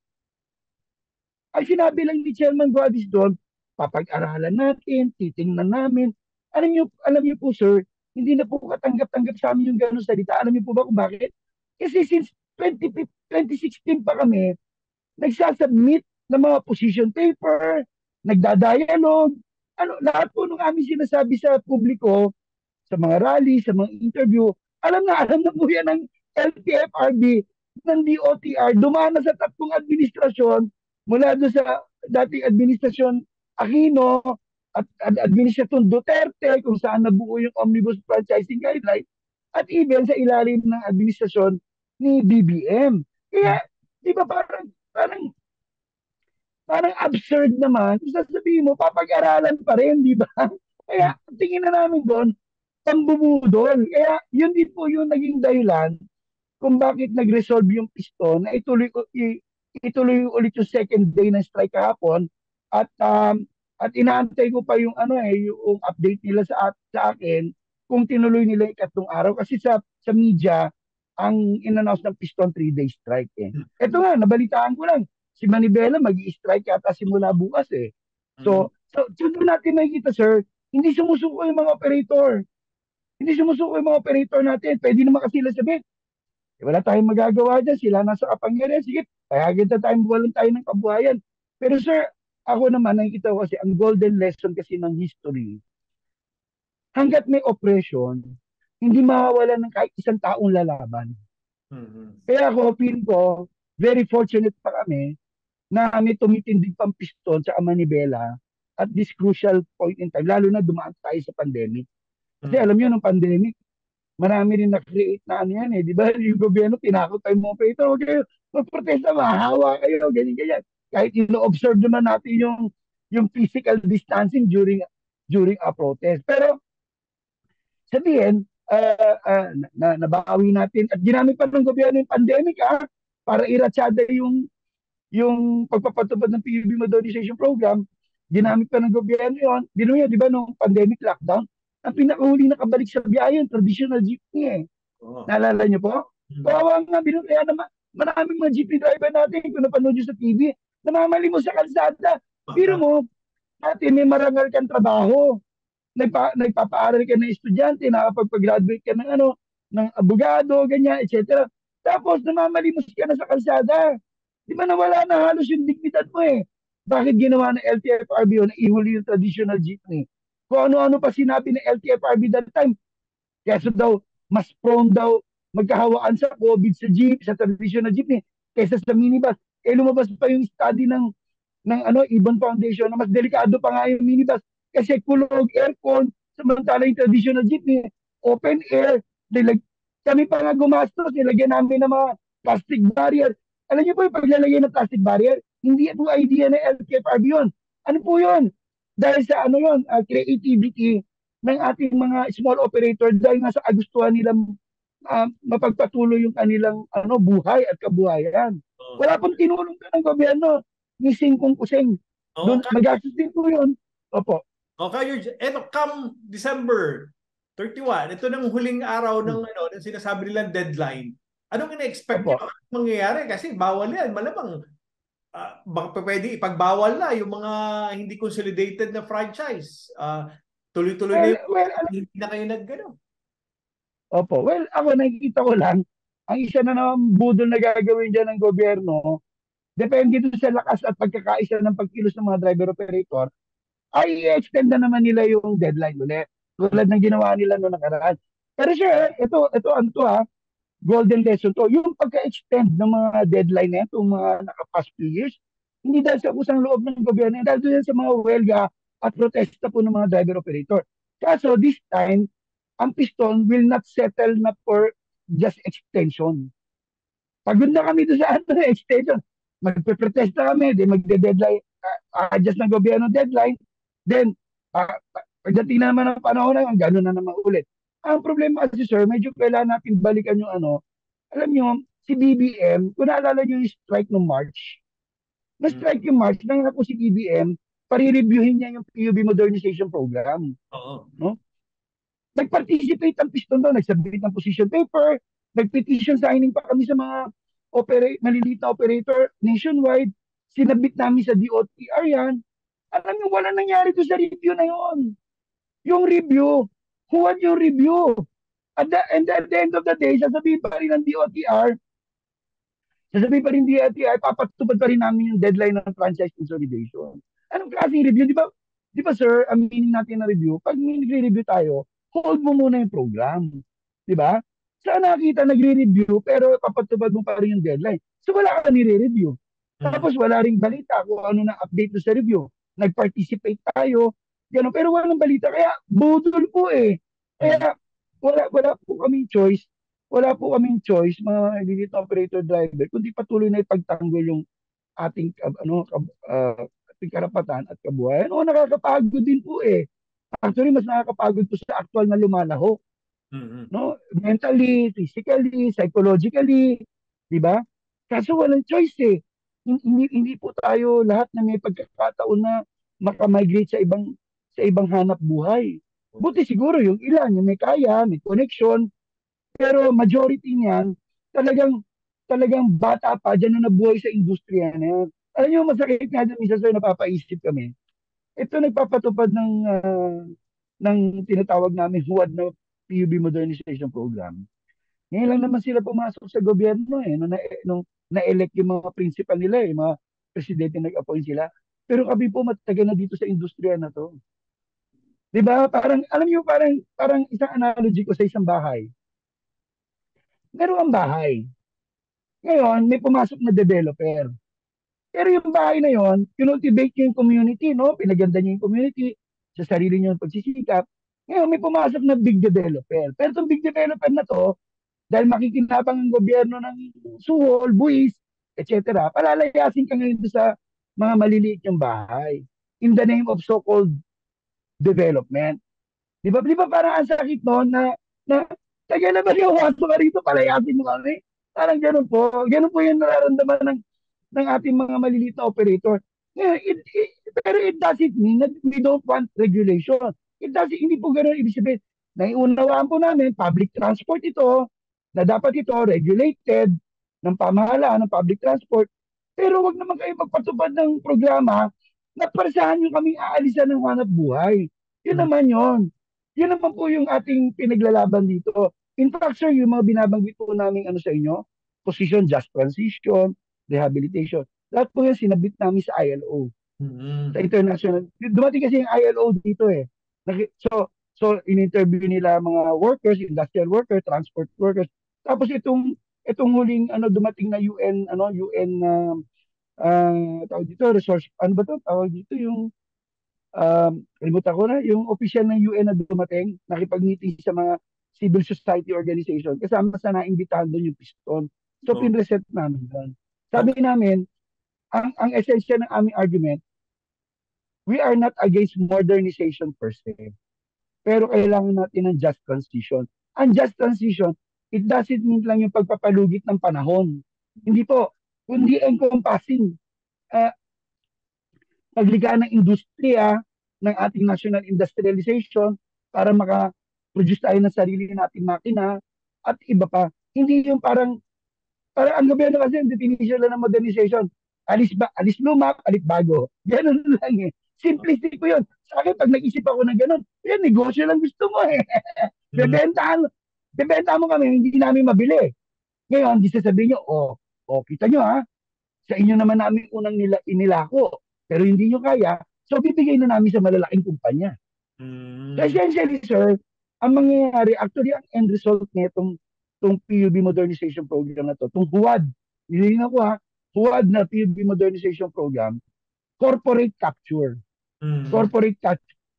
ay sinabi lang ni Chairman Guadis doon, papag-aralan natin, titingnan namin. Alam niyo po sir, hindi na po katanggap-tanggap sa amin yung gano'ng salita. Alam niyo po ba kung bakit? Kasi since 2016 pa kami, nagsasubmit ng mga position paper, nagdadialogue, lahat po nung aming sinasabi sa publiko, sa mga rally, sa mga interview, alam na po yan ng LTFRB, ng DOTR, dumana sa tatlong administrasyon, mula doon sa dating administrasyon Aquino, at administrasyon Duterte, kung saan nabuo yung Omnibus Franchising Guideline, at even sa ilalim ng administrasyon ni BBM. Kaya, di ba parang absurd naman, kung sasabihin mo, papag-aralan pa rin, di ba? Kaya, tingin na namin doon, pambubudol. Kaya, yun din po yung naging dahilan kung bakit nag-resolve yung Piston na ituloy ulit yung second day ng strike kahapon at inaantay ko pa yung yung update nila sa akin kung tinuloy nila yung ikatlong araw kasi sa media ang in-announce ng Piston 3-day strike eh. Ito nga, nabalitaan ko lang, si Manibela magi-strike yata simula bukas eh. So doon natin makikita sir, hindi sumusuko yung mga operator. Hindi sumusuko yung mga operator natin. Pwede naman kasi sila sabihin, wala tayong magagawa dyan, sila nasa kapangyarihan. Sige, payagin na tayong buwalan tayo ng kabuhayan. Pero sir, ako naman nakikita ko kasi ang golden lesson kasi ng history. Hanggat may oppression, hindi mawawala ng kahit isang taong lalaban. Kaya ako, feel ko, very fortunate pa kami na may tumitindig pang Piston sa Manibela at this crucial point in time, lalo na dumaan tayo sa pandemic. Kasi alam nyo, nung pandemic, marami rin na-create na yan eh. Di ba? Yung gobyerno, tinakot tayo mga operator. Huwag kayo, magprotesta, mahawa kayo, ganyan. Kahit ino-observe naman natin yung physical distancing during a protest. Pero, sabihin, nabawi natin at ginamit pa ng gobyerno yung pandemic para iratsada yung pagpapatupad ng PUB modernization program. Ginamit pa ng gobyerno yun. Di ba nung pandemic lockdown, ang pinakahuli nakabalik sa biyahe yung traditional jeepney eh. Naalala niyo po? Kawawa nga, kaya naman, maraming mga jeepney driver natin, kung napanood nyo sa TV, namamali mo sa kalsada. Pero mo, dati may marangal kang trabaho. Nagpapaaral ka ng estudyante, nakapagpag-graduate ka ng abogado, ganyan, etc. Tapos namamalimos ka na sa kalsada. Di ba nawala na halos yung dignidad mo eh? Bakit ginawa ng LTFRB yun na ihuli yung traditional jeepney? Kung ano-ano pa sinabi ng LTFRB that time. Kaya daw, mas prone daw magkahawaan sa COVID sa jeep, sa traditional jeepney, kaysa sa minibus. Eh lumabas pa yung study ng Ibon Foundation na mas delikado pa nga yung minibus kasi kulog, aircon, samantala yung traditional jeepney, open air. Kami pa nga gumastos, nilagyan namin ng mga plastic barrier. Alam niyo po yung paglalagay ng plastic barrier, hindi po idea ng LTFRB yun. Ano po yun? Dahil sa creativity ng ating mga small operator dahil nga sa kagustuhan nilang mapagpatuloy yung kanilang buhay at kabuhayan. Oh. Wala pong tinulong doon ng gobyerno ni Singkong Kuseng. Oo, Doon, magastos din po yun. Opo. eto, come December 31, ito nang huling araw ng ng sinasabi nilang deadline. Anong ina-expect niyo Opo. mangyayari? Kasi bawal yan. Malamang baka pwede ipagbawal na yung mga hindi consolidated na franchise. Tuloy-tuloy na Well, yung well, hindi na kayo nagano. opo. Well, ako nakikita ko lang, ang isa na naman budol na gagawin dyan ng gobyerno, depende doon sa lakas at pagkakaisa ng pagkilos ng mga driver operator, ay i-extend na naman nila yung deadline ulit. Tulad ng ginawa nila noong nakaraan. Pero sure, ito, ano to ha, golden lesson to. Yung pagka-extend ng mga deadline na itong mga naka-past few years, hindi dahil sa kusang loob ng gobyerno, dahil doon sa mga welga at protesta po ng mga driver operator. Kaso this time, ang piston will not settle na for just extension. Pagod na kami doon sa extension. Magpe-protesta kami, then magde-deadline, adjust ng gobyerno deadline, then pagdating na naman ang panahon na yun, gano'n na naman ulit. Ang problema kasi sir, medyo kailangan natin balikan yung alam nyo, si BBM, kung naalala nyo yung strike ng March, na-strike yung March, nangako si BBM, pare-reviewin niya yung PUB modernization program. Oo. No? Nag-participate ang piston doon, nagsubmit ng position paper, nag-petition signing pa kami sa mga maliliit na operator nationwide, sinabit namin sa DOTR yan. Alam niyo, wala nangyari to sa review na yon. Yung review, huwag yung review. At the end of the day, sasabihin pa rin ng DOTR, papatupad pa rin namin yung deadline ng franchise consolidation. Anong klaseng review? Di ba sir, ang meaning natin na review, pag nagre-review tayo, hold mo muna yung program. Di ba? Saan nakita nagre-review pero papatupad mo pa rin yung deadline. So wala ka nire-review. Tapos wala ring balita kung ano na update sa review. Nag-participate tayo, gano'n. Pero walang balita. Kaya budol po eh. Kaya wala po kaming choice, mga elite operator driver, kundi patuloy na ipagtanggol yung ating ating karapatan at kabuhayan. O nakakapagod din po eh. Actually, mas nakakapagod po sa actual na lumalaho. No? Mentally, physically, psychologically, di ba? Kaso walang choice eh. Hindi po tayo lahat na may pagkakataon na makamigrate sa ibang hanap buhay. Buti siguro yung ilan, yung may kaya, may connection, pero majority niyan, talagang talagang bata pa, dyan na nabuhay sa industriya na yan. Alam niyo, masakit nga dyan, minsan sir, napapaisip kami. Ito nagpapatupad ng tinatawag namin huwad na PUB Modernization Program. Ngayon lang naman sila pumasok sa gobyerno eh, nung na-elect yung mga principal nila eh, mga presidente nag-appoint sila. Pero kami po matagal na dito sa industriya na to. 'Di ba? Parang alam niyo parang isang analogy ko sa isang bahay. Meron ang bahay. Ngayon, may pumasok na developer. Pero yung bahay na yon, kinultivate niyo yung community, no? Pinaganda niyo yung community sa sarili niyo ng pagsisikap. Ngayon, may pumasok na big developer. Pero itong big developer na to, dahil makikinabang ang gobyerno ng suhol, buwis, etc., palalayasin ka ngayon sa mga maliliit yung bahay in the name of so-called development. Di ba parang ang sakit noon na taga naman yung wato ka rito, palayasin mo kami. Parang ganun po. Ganun po yung nararamdaman ng ating mga maliliit na operator. Ngayon, pero it doesn't mean that we don't want regulation. Hindi po ganun ibig sabihin. Naiunawaan po namin, public transport ito, na dapat ito regulated ng pamahalaan ng public transport. Pero wag naman kayo magpatupad ng programa na paresahan nyo kaming aalisan ng hanap buhay. Yun naman yun. Yun naman po yung ating pinaglalaban dito. In fact, sir, yung mga binabanggit po namin sa inyo, position, just transition, rehabilitation, lahat po yan sinabit namin sa ILO. Sa international. Dumating kasi yung ILO dito eh. So in-interview nila mga workers, industrial workers, transport workers. Tapos itong huling dumating na UN tawag dito resource ba to? Tawag dito yung kalimutan ko na yung official ng UN na dumating, nakipag-meeting sa mga civil society organization. Kasama sa naimbitahan doon yung piston. So pinreset namin doon. Sabi namin, ang esensya ng aming argument, we are not against modernization per se. Pero kailangan natin ng just transition. Ang just transition, it doesn't mean lang yung pagpapalugit ng panahon. Hindi po, kundi encompassing uh, paglikha ng industriya ng ating national industrialization para maka-produce tayo ng sarili nating makina at iba pa. Hindi yung parang ang gobyerno kasi yung definition lang ng modernization. Alis luma, alis bago. Ganun lang eh. Simplistic ko yun. Sa akin, pag nag-isip ako ng ganun, yan, negosyo lang gusto mo eh. Mm. Bebentahan mo kami, hindi namin mabili. Ngayon, di sasabihin nyo, kita nyo ha, sa inyo naman namin unang inilako, pero hindi nyo kaya, so bibigay na namin sa malalaking kumpanya. So Mm. essentially, sir, ang mangyayari, actually, ang end result nitong tong PUB modernization program na to, itong HUAD, nililin ako ha, HUAD na PUB modernization program, corporate capture. Mm. Corporate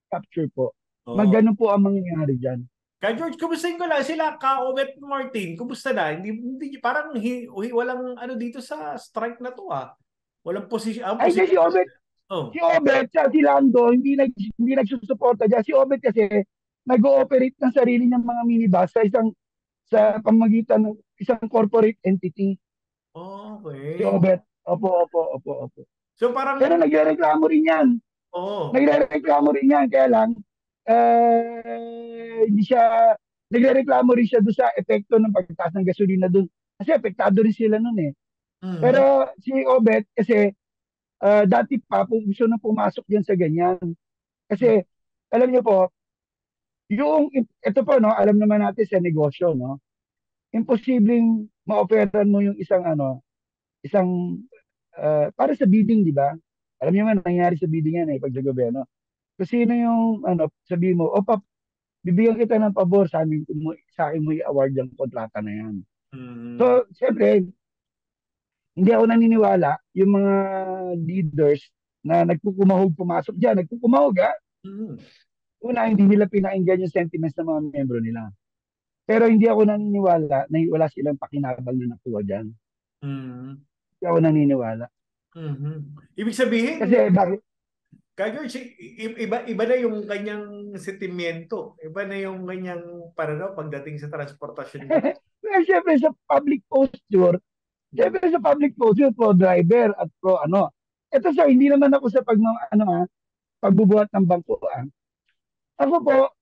capture po. Oo. Magano po ang mangyayari dyan. Kaya George, kumustahin ko lang sila, Ka-Omet Martin, kumusta na? Hindi parang walang ano dito sa strike na to ah. Walang posisyon, ang Ay, posisyon. si Obet, Oh. si Obet, si Lando, hindi nagsusuporta dyan. Si Obet kasi, nag-ooperate ng sarili niyang mga minibus sa pamagitan ng isang corporate entity. Si Okay. Obet. Opo. So parang, Pero nagrereklamo rin yan. oh. Nagrereklamo rin yan. Kaya lang, hindi siya, nagrereklamo rin siya doon sa epekto ng pagtaas ng gasolina doon. Kasi apektado rin sila noon eh. Mm. Pero si Obet, kasi dati pa, gusto na pumasok yan sa ganyan. Kasi, alam niyo po, ito po, no, alam naman natin sa negosyo, no, imposibleng ma-operan mo yung isang, para sa bidding, di ba? Alam niyo man, nangyari sa bidding yan eh, pag sa gobyerno. Kung sino yung, sabihin mo, bibigyan kita ng pabor sa akin mo i-award yung kontrata na yan. Mm. So, siyempre, hindi ako naniniwala yung mga leaders na nagkukumahog pumasok dyan. Nagkukumahog ha. Mm. Una, hindi nila pinakinggan yung sentiments ng mga membro nila. Pero hindi ako naniniwala na wala silang pakinabang na nakuha dyan. Mm. Hindi ako naniniwala. Mm-hmm. Ibig sabihin, Kasi bakit? Kaya George, iba na yung kanyang sentimiento. Iba na yung kanyang pananaw pagdating sa transportasyon niya. Well, siyempre sa public posture, pro driver at pro ano. Ito sir, hindi naman ako sa pagbubuhat ng bangko. Ako po,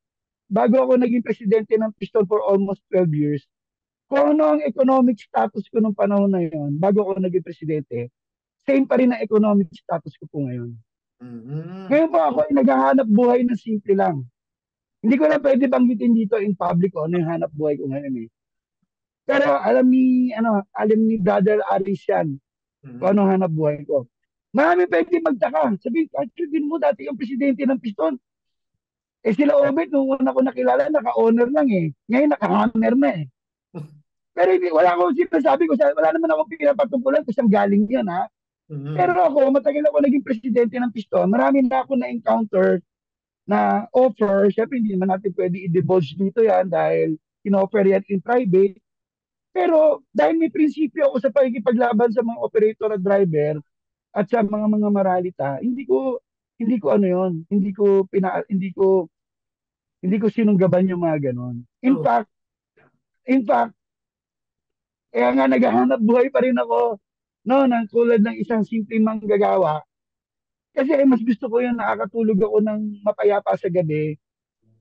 bago ako naging presidente ng Piston for almost 12 years, kung ano ang economic status ko nung panahon na yon, bago ako naging presidente, same pa rin ang economic status ko po ngayon. Mm-hmm. Ngayon po ako ay naghahanap buhay ng simple lang. Hindi ko na pwede banggitin dito in public kung ano yung hanap buhay ko ngayon eh. Pero alam ni Brother Aris yan kung ano hanap buhay ko. Marami pwede magtaka. Sabi, din mo dati yung presidente ng Piston. Eh sila Obet, nung una ko nakilala, naka-owner lang eh. Ngayon naka-hammer na eh. Pero wala akong sinasabi ko, wala naman akong pinapatungkulan kung saan galing yan ha. Mm-hmm. Pero ako, matagal ako naging presidente ng Piston. Marami na ako na-encounter na offer. Siyempre, hindi naman natin pwede i-divulge dito yan dahil in-offer yan in private. Pero dahil may prinsipyo ako sa pagkikipaglaban sa mga operator at driver at sa mga maralita, hindi ko ano yon, hindi ko sinunggaban yung mga ganon. In fact, kaya nga naghahanap buhay pa rin ako no, ng tulad ng isang simpleng manggagawa. Kasi mas gusto ko yung nakakatulog ako ng mapayapa sa gabi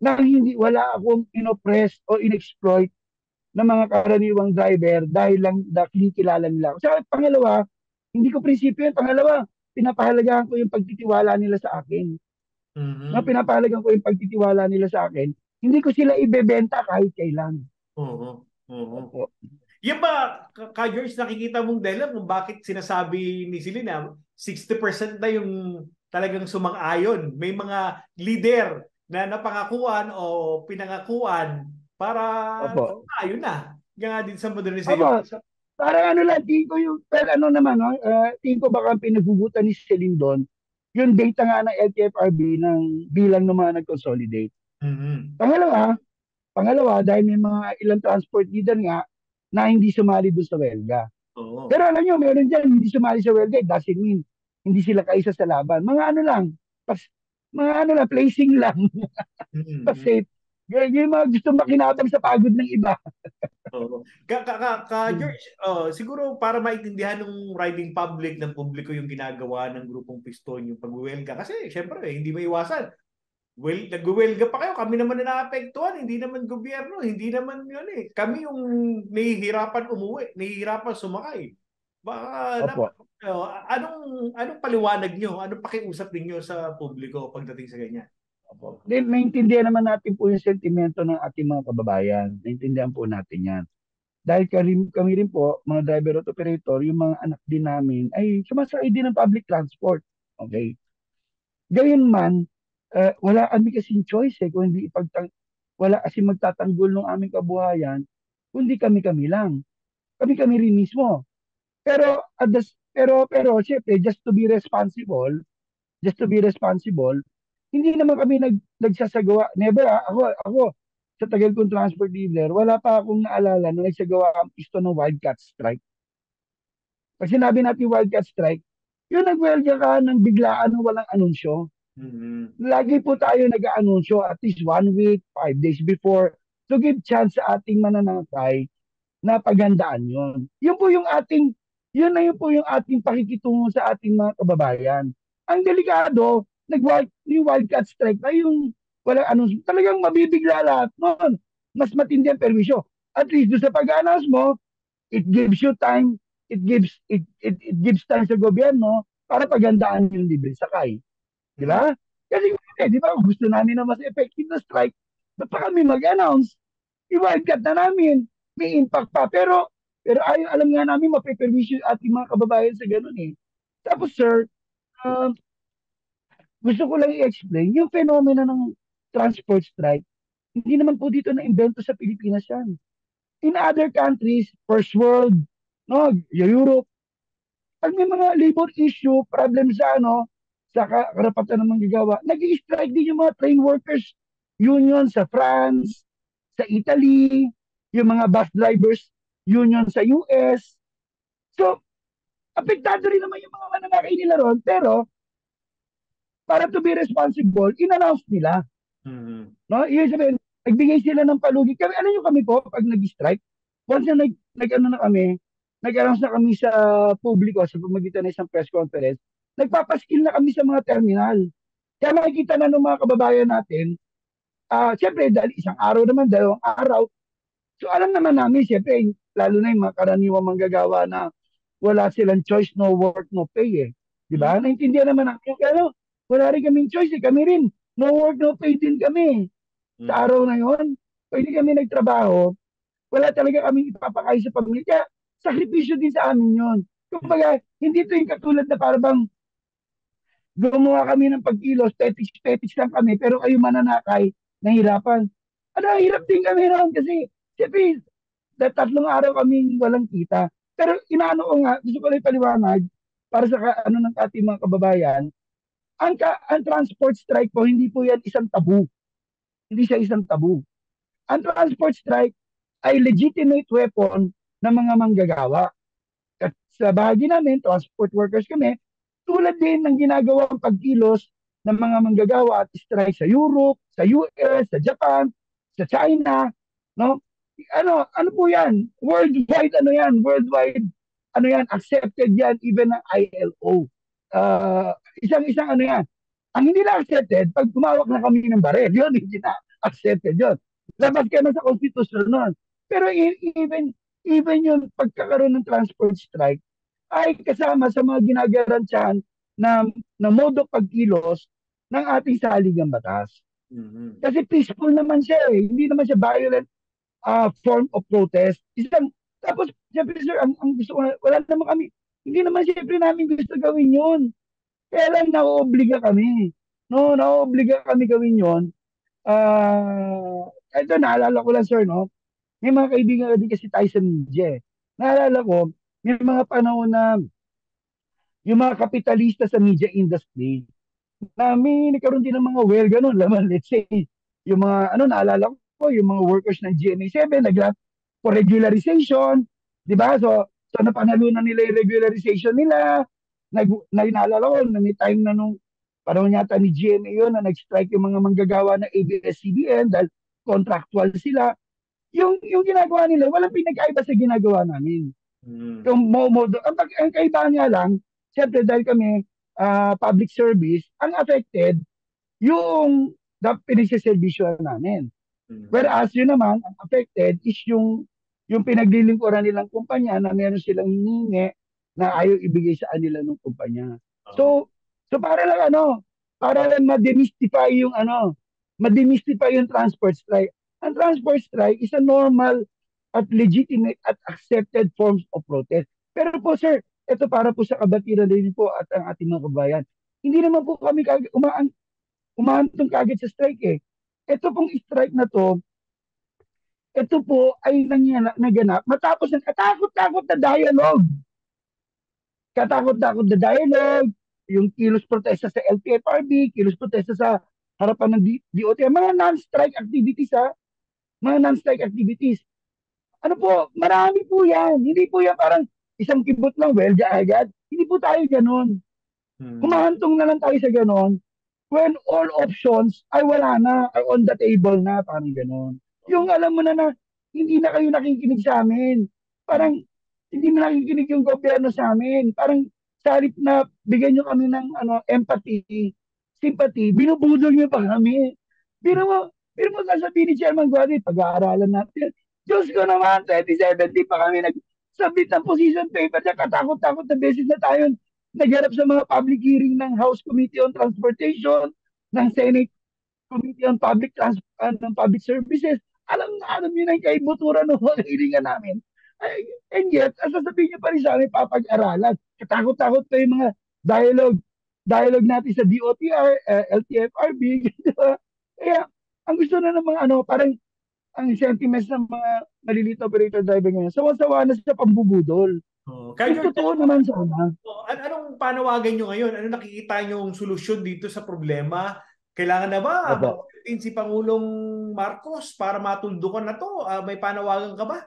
nang wala akong inoppress o inexploit ng mga karaniwang driver dahil lang kinikilala nila. Sa pangalawa, hindi ko prinsipyo yun. Pangalawa, pinapahalagahan ko yung pagtitiwala nila sa akin. Mm-hmm. No, pinapahalagahan ko yung pagtitiwala nila sa akin. Hindi ko sila ibebenta kahit kailan. Oo. Oo. Yung ba, George, nakikita mong dahilan kung bakit sinasabi ni Silina 60% na yung talagang sumang-ayon. May mga leader na napangakuan o pinangakuan para ayun na. Nga din sa modernization. Parang tingin ko yung, tingin ko baka pinaghugutan ni Celine doon, yung data nga ng LTFRB ng bilang ng mga nag-consolidate. Mm-hmm. Pangalawa, dahil may mga ilang transport leader nga na hindi sumali doon sa welga. Oo. Pero alam nyo, meron dyan, hindi sumali sa welga, it doesn't mean hindi sila kaisa sa laban. Mga placing lang. Mm-hmm. Pa-safe. Yung mga gusto makinabang sa pagod ng iba. Oo. George, siguro para maintindihan ng riding public, ng publiko yung ginagawa ng grupong Piston, yung pagwelga. Kasi syempre, hindi maiwasan. Well, nagwelga pa kayo, kami naman na naapektuhan, hindi naman gobyerno, hindi naman yun eh. Kami yung nahihirapan umuwi, nahihirapan sumakay. Baka, Opo. anong paliwanag nyo? Anong pakiusap ninyo sa publiko pagdating sa ganyan? Opo. Then, naintindihan naman natin po yung sentimento ng ating mga kababayan. Naintindihan po natin yan. Dahil kami rin po, mga driver at operator, yung mga anak din namin, ay sumasakay din ng public transport. Okay? Gayon man, wala kami kasing choice kung hindi wala kasi magtatanggol ng aming kabuhayan, kundi kami-kami lang. Kami-kami rin mismo. Pero, pero, syempre, just to be responsible, hindi naman kami nagsasagawa. Never, ako, sa tagal kong transport dealer, wala pa akong naalala na nagsagawa ang pisto ng wildcat strike. Pag sinabi natin wildcat strike, yung nagwelga ka ng biglaan ng walang anunsyo. Mm-hmm. Lagi po tayo nag-aanunsyo at least 1 week, 5 days before to give chance sa ating mananakay na paghandaan yun. Yun po yung ating pakikitungo sa ating mga kababayan. Ang delikado, yung wildcat strike na yung walang anong, talagang mabibigla lahat nun. Mas matindi ang perwisyo. At least doon sa pag-announce mo, it gives you time, it gives time sa gobyerno para paghandaan yung libre sakay. Di ba? Kasi di ba, gusto namin na mas effective na strike, ba't pa kami mag-announce? I-wildcat na namin. May impact pa. Pero alam nga namin, mapiperwisyo ating mga kababayan sa ganun eh. Tapos sir, um, gusto ko lang i-explain, yung phenomena ng transport strike, hindi naman po dito na-invento sa Pilipinas yan. In other countries, first world, no, Europe, pag may mga labor issue, problem sa sa karapatan ng manggagawa, nag-i-strike din yung mga train workers union sa France, sa Italy, yung mga bus drivers union sa US. So, apektado rin naman yung mga mananakay nila ron, pero para to be responsible, in-announce nila. Mm-hmm. No? Yung sabihin, nagbigay sila ng palugi. Kami, alam nyo kami po, pag nag-strike, once na nag-announce na kami sa publiko sa pamagitan ng isang press conference, nagpapaskil na kami sa mga terminal. Kaya makikita na ng mga kababayan natin, siyempre, dahil isang araw naman, 2 araw, so alam naman namin, siyempre, lalo na yung mga karaniwang manggagawa na wala silang choice, no work, no pay eh. Di ba? Naintindihan naman namin, kaya wala rin kaming choice eh. Kami rin, no work, no pay din kami. Sa araw na yon, pwede kami nagtrabaho, wala talaga kaming ipapakain sa pamilya. Kaya, sakripisyo din sa amin yon. Kumbaga, hindi ito yung katulad na parang gumawa kami ng pagkilos, petiks lang kami, pero kayo mananakay, nahirapan. Hirap din kami noon kasi, siyempre, 3 araw kaming walang kita. Pero inaano ko nga, gusto ko lang ipaliwanag para sa ng ating mga kababayan, ang transport strike po, hindi po yan isang tabu. Hindi siya isang tabu. Ang transport strike ay legitimate weapon ng mga manggagawa. At sa bahagi namin, transport workers kami, tulad din ng ginagawang pagkilos ng mga manggagawa at strike sa Europe, sa US, sa Japan, sa China, no? Ano po yan? Worldwide, worldwide, accepted yan, even ng ILO. Isang yan. Ang hindi na accepted, pag tumawak na kami ng barel, yun, hindi na accepted yun. Labas ka na sa konstitusyon nun. Pero even yung pagkakaroon ng transport strike, ay kasama sa mga ginagarantiyahan na modo pagkilos ng ating saligang batas. Mm-hmm. Kasi peaceful naman siya eh. Hindi naman siya violent form of protest. Tapos, siyempre sir, ang gusto ko, wala naman kami, hindi naman siyempre namin gusto gawin yun. Kaya lang nauobliga kami. No, nauobliga kami gawin yun. Ito, naalala ko lang sir, no? May mga kaibigan din kasi tayo sa media eh. Naalala ko, may mga panahon na yung mga kapitalista sa media industry, na may nagkaroon din ng mga ganun, laman, let's say, yung mga, naalala ko, yung mga workers ng GMA7, nag for regularization, di ba? So napanalunan nila yung regularization nila, naalala ko, na may time na nung panahon yata ni GMA yun, na nag-strike yung mga manggagawa ng ABS-CBN dahil contractual sila. Yung ginagawa nila, walang pinag-aiba sa ginagawa namin. Mm. Yung ang kaibahan nga lang, siyempre dahil kami public service, ang affected yung pinagsiservisyo namin. Mm. Whereas yun naman, ang affected is yung pinaglilingkuran nilang kumpanya na meron silang hiningi na ayaw ibigay sa kanila ng kumpanya. Oo. So para lang para lang ma-demystify yung transport strike. Ang transport strike is a normal at legitimate at accepted forms of protest. Pero po sir, ito para po sa kabatiran din po at ang ating mga kabayan. Hindi naman po kami umahantong kagad sa strike eh. Ito pong strike na to, ito po ay naganap matapos ng katakot-takot na dialogue. Katakot-takot na dialogue, yung kilos protesta sa LTFRB, kilos protesta sa harapan ng DOT, mga non-strike activities mga non-strike activities. Ano po, marami po yan. Hindi po yan parang isang kibot lang, well, agad. Hindi po tayo ganun. Humahantong na lang tayo sa ganun when all options ay wala na, ay on the table na, parang ganun. Yung alam mo na hindi na kayo nakikinig sa amin. Parang hindi na nakikinig yung gobyerno sa amin. Parang sa halip na bigyan nyo kami ng empathy, sympathy, binubudol nyo pa kami. Pero mo sasabihin ni Chairman Guadi, pag-aaralan natin. Diyos ko naman, 2070 pa kami nagsabit ng position paper niya, katakot-takot na beses na tayo nagharap sa mga public hearing ng House Committee on Transportation, ng Senate Committee on Public Services. Alam niyo na yung kaibuturan ng mga hiringan namin. And yet, ang sasabihin niyo pa rin sa amin, papag-aralan. Katakot-takot pa yung mga dialogue natin sa DOTR, LTFRB, di ba? Kaya, ang gusto na ng mga parang ang sentiments ng mga maliliit na operator driver ngayon, sawa-sawa na sa pambubudol. Kaya Yung totoo naman sana. anong panawagan nyo ngayon? Ano nakikita nyo yung solusyon dito sa problema? Kailangan na ba Opo. mag-intervene si Pangulong Marcos para matuldukan na to? May panawagan ka ba?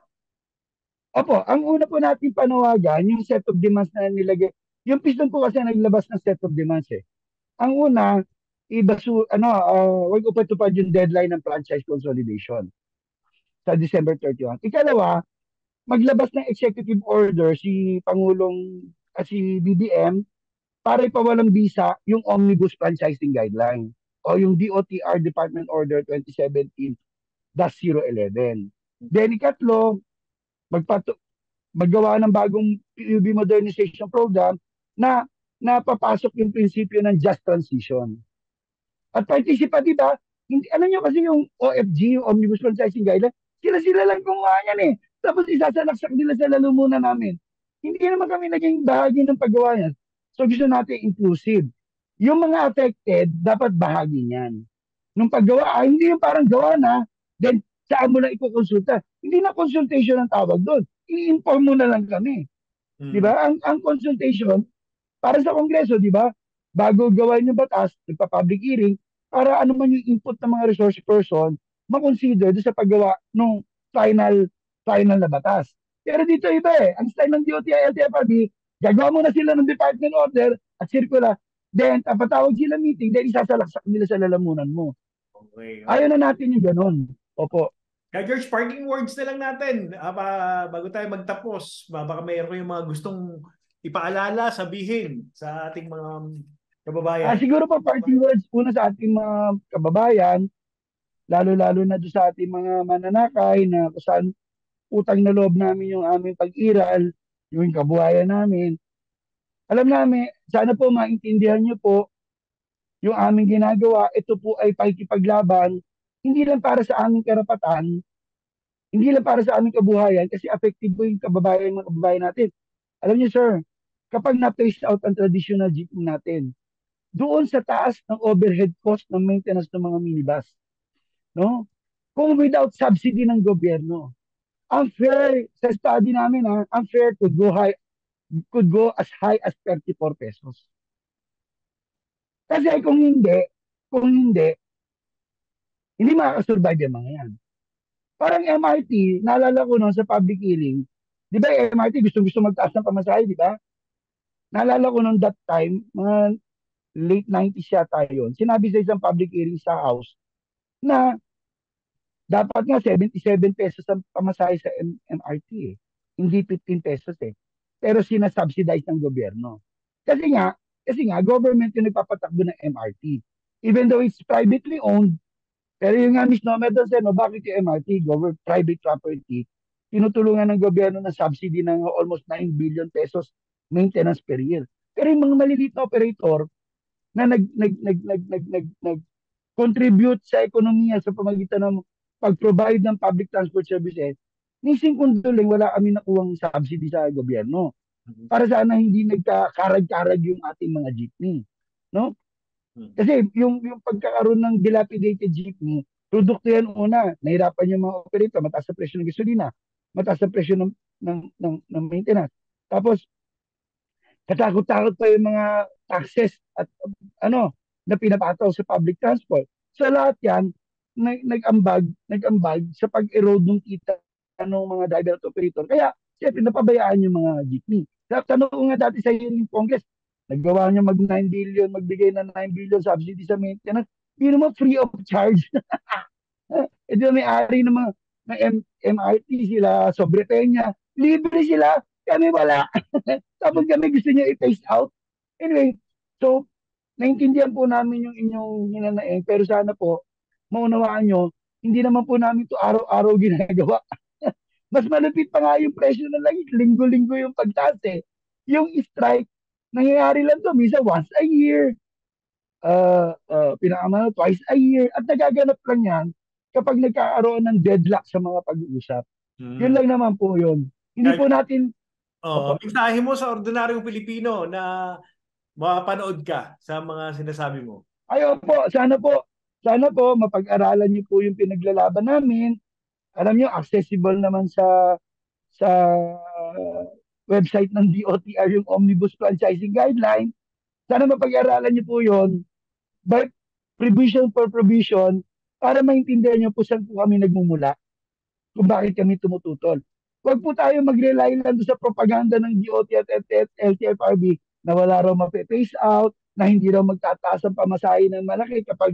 Opo, ang una po natin panawagan, yung set of demands na nilagay. Yung piston po kasi naglabas ng set of demands eh. Ang una, wag upad-tupad yung deadline ng franchise consolidation sa December 31. Ikalawa, maglabas ng executive order si BBM para ipawalang bisa yung Omnibus Franchising Guideline o yung DOTR Department Order 2017-011. Then ikatlo, maggawa ng bagong PUB modernization program na napapasok yung prinsipyo ng just transition. At participate, di ba? Hindi, alam nyo kasi yung OFG, yung Omnibus Franchising Guideline, sila lang gumawa yan eh. Tapos isasalaksak nila sa lalumunan namin. Hindi naman kami naging bahagi ng paggawa yan. So gusto natin inclusive. Yung mga affected, dapat bahagi niyan. Nung paggawa, hindi yung parang gawa na, then saan mo lang ikukonsulta. Hindi na consultation ang tawag doon. I-inform mo na lang kami. Di ba? Ang consultation, para sa Kongreso, di ba? Bago gawain yung batas, nagpa-public hearing, para ano man yung input ng mga resource person, makonsider doon sa paggawa ng final na batas. Pero dito iba eh. Ang style ng DOTI, LTFRB, gagawa mo na sila ng department order at circular, then papatawag sila meeting, then isasalaksak nila sa lalamunan mo. Okay. Ayaw na natin yung ganun. Opo. Kaya George, parting words na lang natin bago tayo magtapos. Baka mayroon yung mga gustong ipaalala, sabihin sa ating mga kababayan. Siguro pa parting words una sa ating mga kababayan, lalo-lalo na doon sa ating mga mananakay na kung saan utang na loob namin yung aming pag-iral, yung kabuhayan namin. Alam namin, sana po maintindihan nyo po yung aming ginagawa. Ito po ay pakikipaglaban, hindi lang para sa aming karapatan, hindi lang para sa aming kabuhayan, kasi affected po yung mga kababayan natin. Alam niyo sir, kapag na-phase out ang traditional jeepney natin, doon sa taas ng overhead cost ng maintenance ng mga minibus, no? Kung without subsidy ng gobyerno, unfair sa study namin unfair could go as high as 34 pesos. Kasi kung hindi makakasurvive yung mga yan. Parang MRT, naalala ko noon sa public hearing, di ba MRT gusto magtaas ng pamasahe, di ba? Naalala ko noon that time, mga late 90s yata yun, sinabi sa isang public hearing sa House na Dapat nga 77 pesos ang pamasahe sa MRT eh. Hindi 15 pesos eh. Pero sinasubsidize ng gobyerno. Kasi nga, government yung nagpapatakbo ng MRT. Even though it's privately owned, pero yung nga misnomer doon sa no, bakit yung MRT, private property, tinutulungan ng gobyerno ng subsidy ng almost 9 billion pesos maintenance per year. Pero yung mga maliliit na operator na nag contribute sa ekonomiya sa pamagitan ng pag-provide ng public transport services, nising kunduling wala kami nakuwang subsidy sa gobyerno. Para sana hindi nagkakarag-karag yung ating mga jeepney. No? Kasi yung pagkakaroon ng dilapidated jeepney, produkto yan una, nahirapan yung mga operator, mataas sa presyo ng gasolina, mataas sa presyo ng maintenance. Tapos, katakot-takot pa yung mga taxes at ano na pinapataw sa public transport. Sa lahat yan, nag-ambag sa pag-erode ng kita ng mga driver at operator. Kaya, siyempre, napabayaan yung mga jeepney. Tanong ko nga dati sa hearing Congress, naggawa niya magbigay ng 9 billion subsidy sa maintenance. Hindi naman free of charge. E di may-ari ng mga MRT sila, Sobre Peña, libre sila, kami wala. Tapos kami gusto niya i-phase out. Anyway, so, naintindihan po namin yung inyong hinanaing, pero sana po, maunawaan nyo, hindi naman po namin to araw-araw ginagawa. Mas malupit pa nga yung presyo ng langis, linggo-linggo yung pagtaas eh. Yung strike, nangyayari lang to, minsan once a year, pinakamahal twice a year, at nagaganap lang yan kapag nagkakaroon ng deadlock sa mga pag-uusap. Yun lang naman po yun. Hindi po natin... mensahe mo sa ordinaryong Pilipino na makapanood ka sa mga sinasabi mo. Ayo po, sana po mapag-aralan niyo po yung pinaglalaban namin. Alam niyo, accessible naman sa website ng DOTR yung Omnibus Franchising Guideline. Sana mapag-aralan niyo po yun by provision for provision para maintindihan niyo po saan po kami nagmumula kung bakit kami tumututol. Huwag po tayo mag-rely lang sa propaganda ng DOT at LTFRB na wala raw mape-phase out, na hindi raw magtataas ang pamasahe ng malaki kapag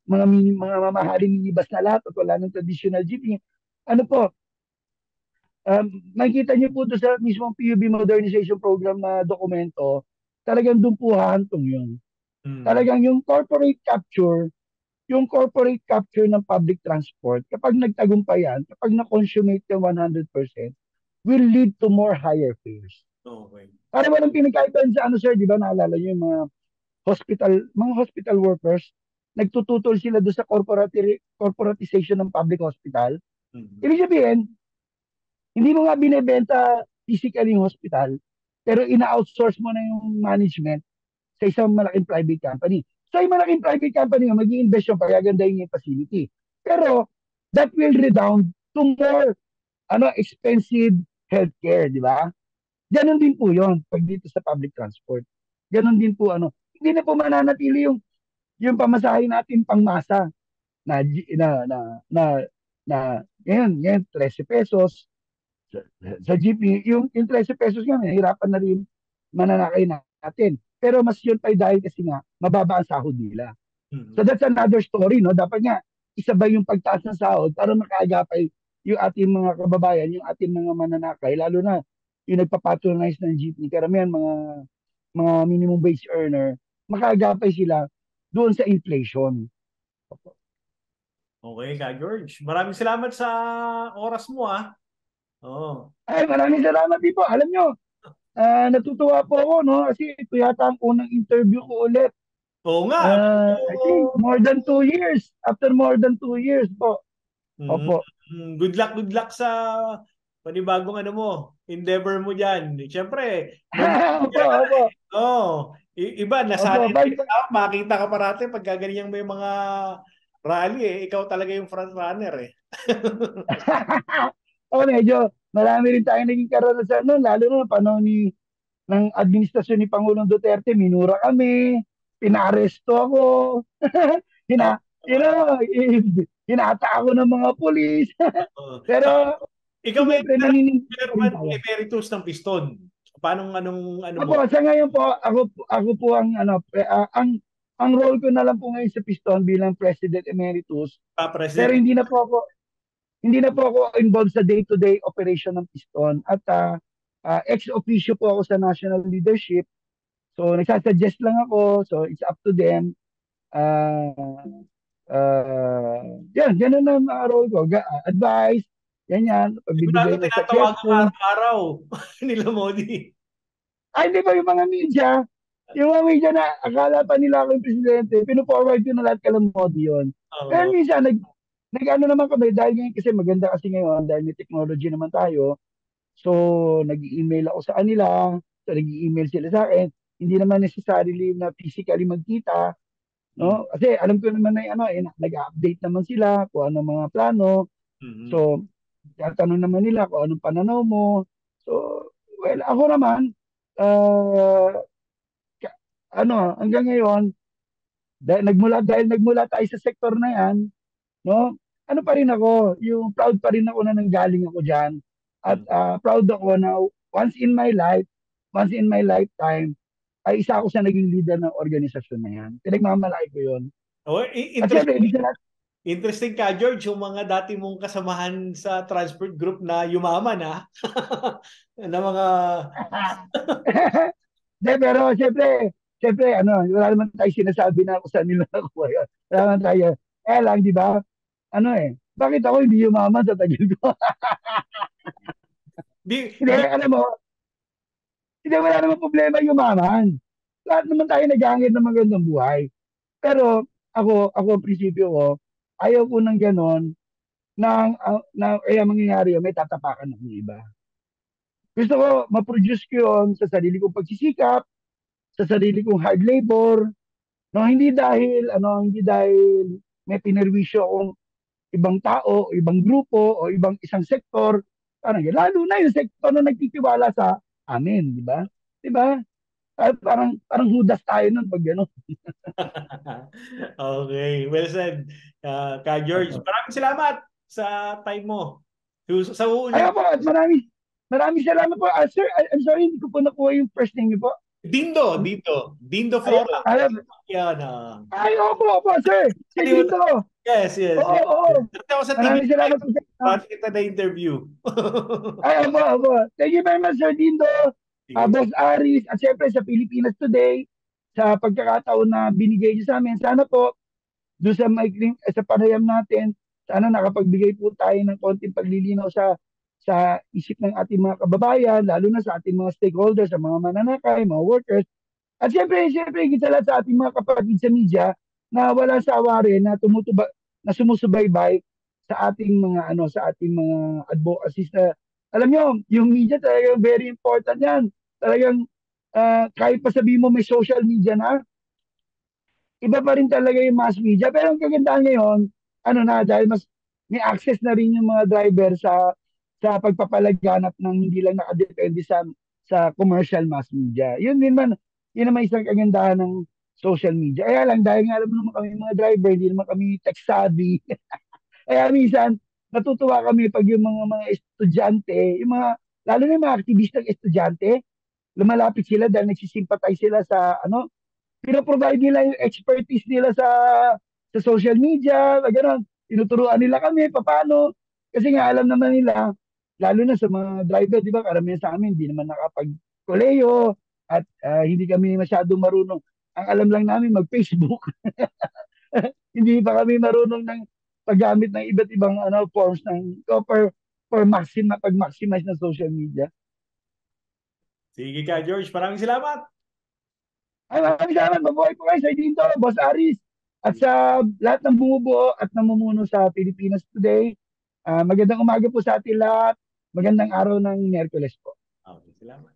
mga mamahaling minibus na lahat at wala ng traditional jeepney. Ano po, makikita niyo po doon sa mismong PUB Modernization Program na dokumento, talagang doon po hahantong yun. Talagang yung corporate capture ng public transport, kapag nagtagumpayan, kapag na-consummate yung 100%, will lead to more higher fares. Okay. Para walang pinagkaitan sa ano sir, di ba naalala nyo yung mga hospital workers, nagtututol sila doon sa corporatization ng public hospital. Ibig sabihin, hindi mo nga binebenta physically yung hospital, pero ina-outsource mo na yung management sa isang malaking private company. So yung malaking private company nga mag-i-invest yung pagagandahin yung facility. Pero that will redound to more expensive healthcare, di ba? Ganon din po yun pag dito sa public transport. Ganon din po hindi na po mananatili yung pamasahe natin pangmasa na na na na, na ngayon 13 pesos sa jeepney, yung 13 pesos nga, nahirapan na rin mananakay natin. Pero mas yun pa dahil kasi nga, mababa ang sahod nila. So that's another story, no? Dapat nga, isabay yung pagtaas ng sahod para makaagapay yung ating mga kababayan, yung ating mga mananakay, lalo na yung nagpapatronize ng jeepney, karamihan mga minimum wage earner, makaagapay sila doon sa inflation. Okay, Ka George. Maraming salamat sa oras mo, ah. Oh. Ay, maraming salamat din po. Alam nyo, natutuwa po ako, no? Kasi ito yata ang unang interview ko ulit. Oo nga. I think more than 2 years. After more than 2 years po. Opo. Good luck sa panibagong endeavor mo dyan. Siyempre, Opo. iba, nasanay na makita ka parati pag gaganyan mo yung mga rally ikaw talaga yung front runner medyo marami rin tayong naging karanasan noon, lalo na panahon ng administrasyon ni Pangulong Duterte, minura kami, pinaresto ako, hinata ako ng mga pulis. Pero, ikaw may chairman emeritus ng Piston. Paano Opo, sa ngayon po, ako po ang Ang role ko na lang po ngayon sa Piston bilang President Emeritus, pero Pa-president. hindi na po ako involved sa day-to-day operation ng Piston at ex officio po ako sa national leadership. So nagsasuggest lang ako, so it's up to them. Uh, yan, ganun na ang mga role ko. Advice, yan, Sigurado pagbibigay ng tinatawagan ka suggestion. araw-araw nila Modi. Ay, hindi ba yung mga media? Yung mga media na akala pa nila ako yung presidente, pinu-forward ko na lahat kalamodi yun. Kaya Oo. minsan, nag-ano naman kami, dahil ngayon kasi maganda kasi ngayon, dahil may technology naman tayo, so nag-email ako sa kanila, so nag-email sila sa akin, hindi naman necessarily na physically magkita, Mm. no? Kasi alam ko naman na ano, nag-update naman sila kung ano mga plano. Mhm. So, tatanong naman nila kung anong pananaw mo. So, well, ako naman, uh, hanggang ngayon, dahil nagmula tayo sa sektor na yan, no? Ano pa rin ako, yung proud pa rin ako na nanggaling ako diyan. At Mm. proud ako na once in my life, once in my lifetime, ay isa ako sa naging leader ng organisasyon na yan. Pinagmamalaki ko yun. Oh, At syempre, interesting. hindi sa lahat. Interesting ka, George, yung mga dati mong kasamahan sa transport group na yumaman, ha? Na mga... De, pero syempre, wala naman tayo sinasabi na kung saan nila nakuha yun. Wala naman tayo. Lang, di ba? Bakit ako hindi yumaman sa tagil ko? Di, Hindi, di, alam mo, hindi, wala namang problema yumaman. Lahat naman tayo nag-aangit ng magandang buhay. Pero ako ang prinsipyo ko, ayaw ko ng ganon na kaya mangyayari yun, may tatapakan ng iba. Gusto ko, ma-produce ko yun sa sarili kong pagsisikap, sa sarili kong hard labor, no, hindi dahil may pinerwisyo akong ibang tao, ibang grupo, o ibang isang sektor, parang lalo na yung sektor na nagtitiwala sa amin, di ba? Di ba? Parang hudas tayo nun pag gano'n. Okay, well said, Ka George. Maraming salamat sa time mo. Sa uulit, Ayaw po, at maraming salamat po. Sir, I'm sorry, hindi ko po nakuha yung first name niyo po. Dindo Ay, Flora. alam, Yan. opo, sir. Si Dito. Yes, yes, Oo, yes. oo. Dati ako sa TV5, Maraming salamat po sa inyo. bakit kita na-interview? Opo. Thank you very much, Sir Dindo. Sige. Boss Aris, at syempre sa Pilipinas Today, sa pagkakataon na binigay niyo sa amin. Sana po, doon sa panayam natin, sana nakapagbigay po tayo ng konting paglilinaw sa isip ng ating mga kababayan, lalo na sa ating mga stakeholders, sa mga mananakay, mga workers. At syempre, kita lahat sa ating mga kapatid sa media na wala sa rin na na sumusubaybay sa ating mga advocacies na alam nyo, yung media talagang very important yan. Talagang kahit pa sabihin mo may social media na, iba pa rin talaga yung mass media. Pero ang kagandahan ngayon, dahil mas may access na rin yung mga driver sa pagpapalaganap ng hindi lang nakadepende sa commercial mass media. Yun naman isang kagandahan ng social media. Kaya lang, dahil nga alam mo naman kami mga driver, hindi naman kami tech savvy. Kaya minsan, natutuwa kami pag yung mga estudyante, lalo na yung mga aktivistang estudyante, lumalapit sila dahil nagsisimpatay sila sa pinoprovide nila yung expertise nila sa social media, gano'n. Tinuturuan nila kami paano. Kasi nga alam naman nila, lalo na sa mga driver, di ba, karamihan sa amin, hindi naman nakapag-koleyo at hindi kami masyadong marunong. Ang alam lang namin mag-Facebook. Hindi pa kami marunong ng paggamit ng iba't ibang forms ng pag-maximize ng social media. Sige ka, George. Maraming salamat. Ay, maraming salamat. Mabuhay po kayo, Sir Dinto, Boss Aris, at sa lahat ng bumubuo at namumuno sa Pilipinas Today. Magandang umaga po sa ating lahat. Magandang araw ng Miyerkules po. Okay, salamat.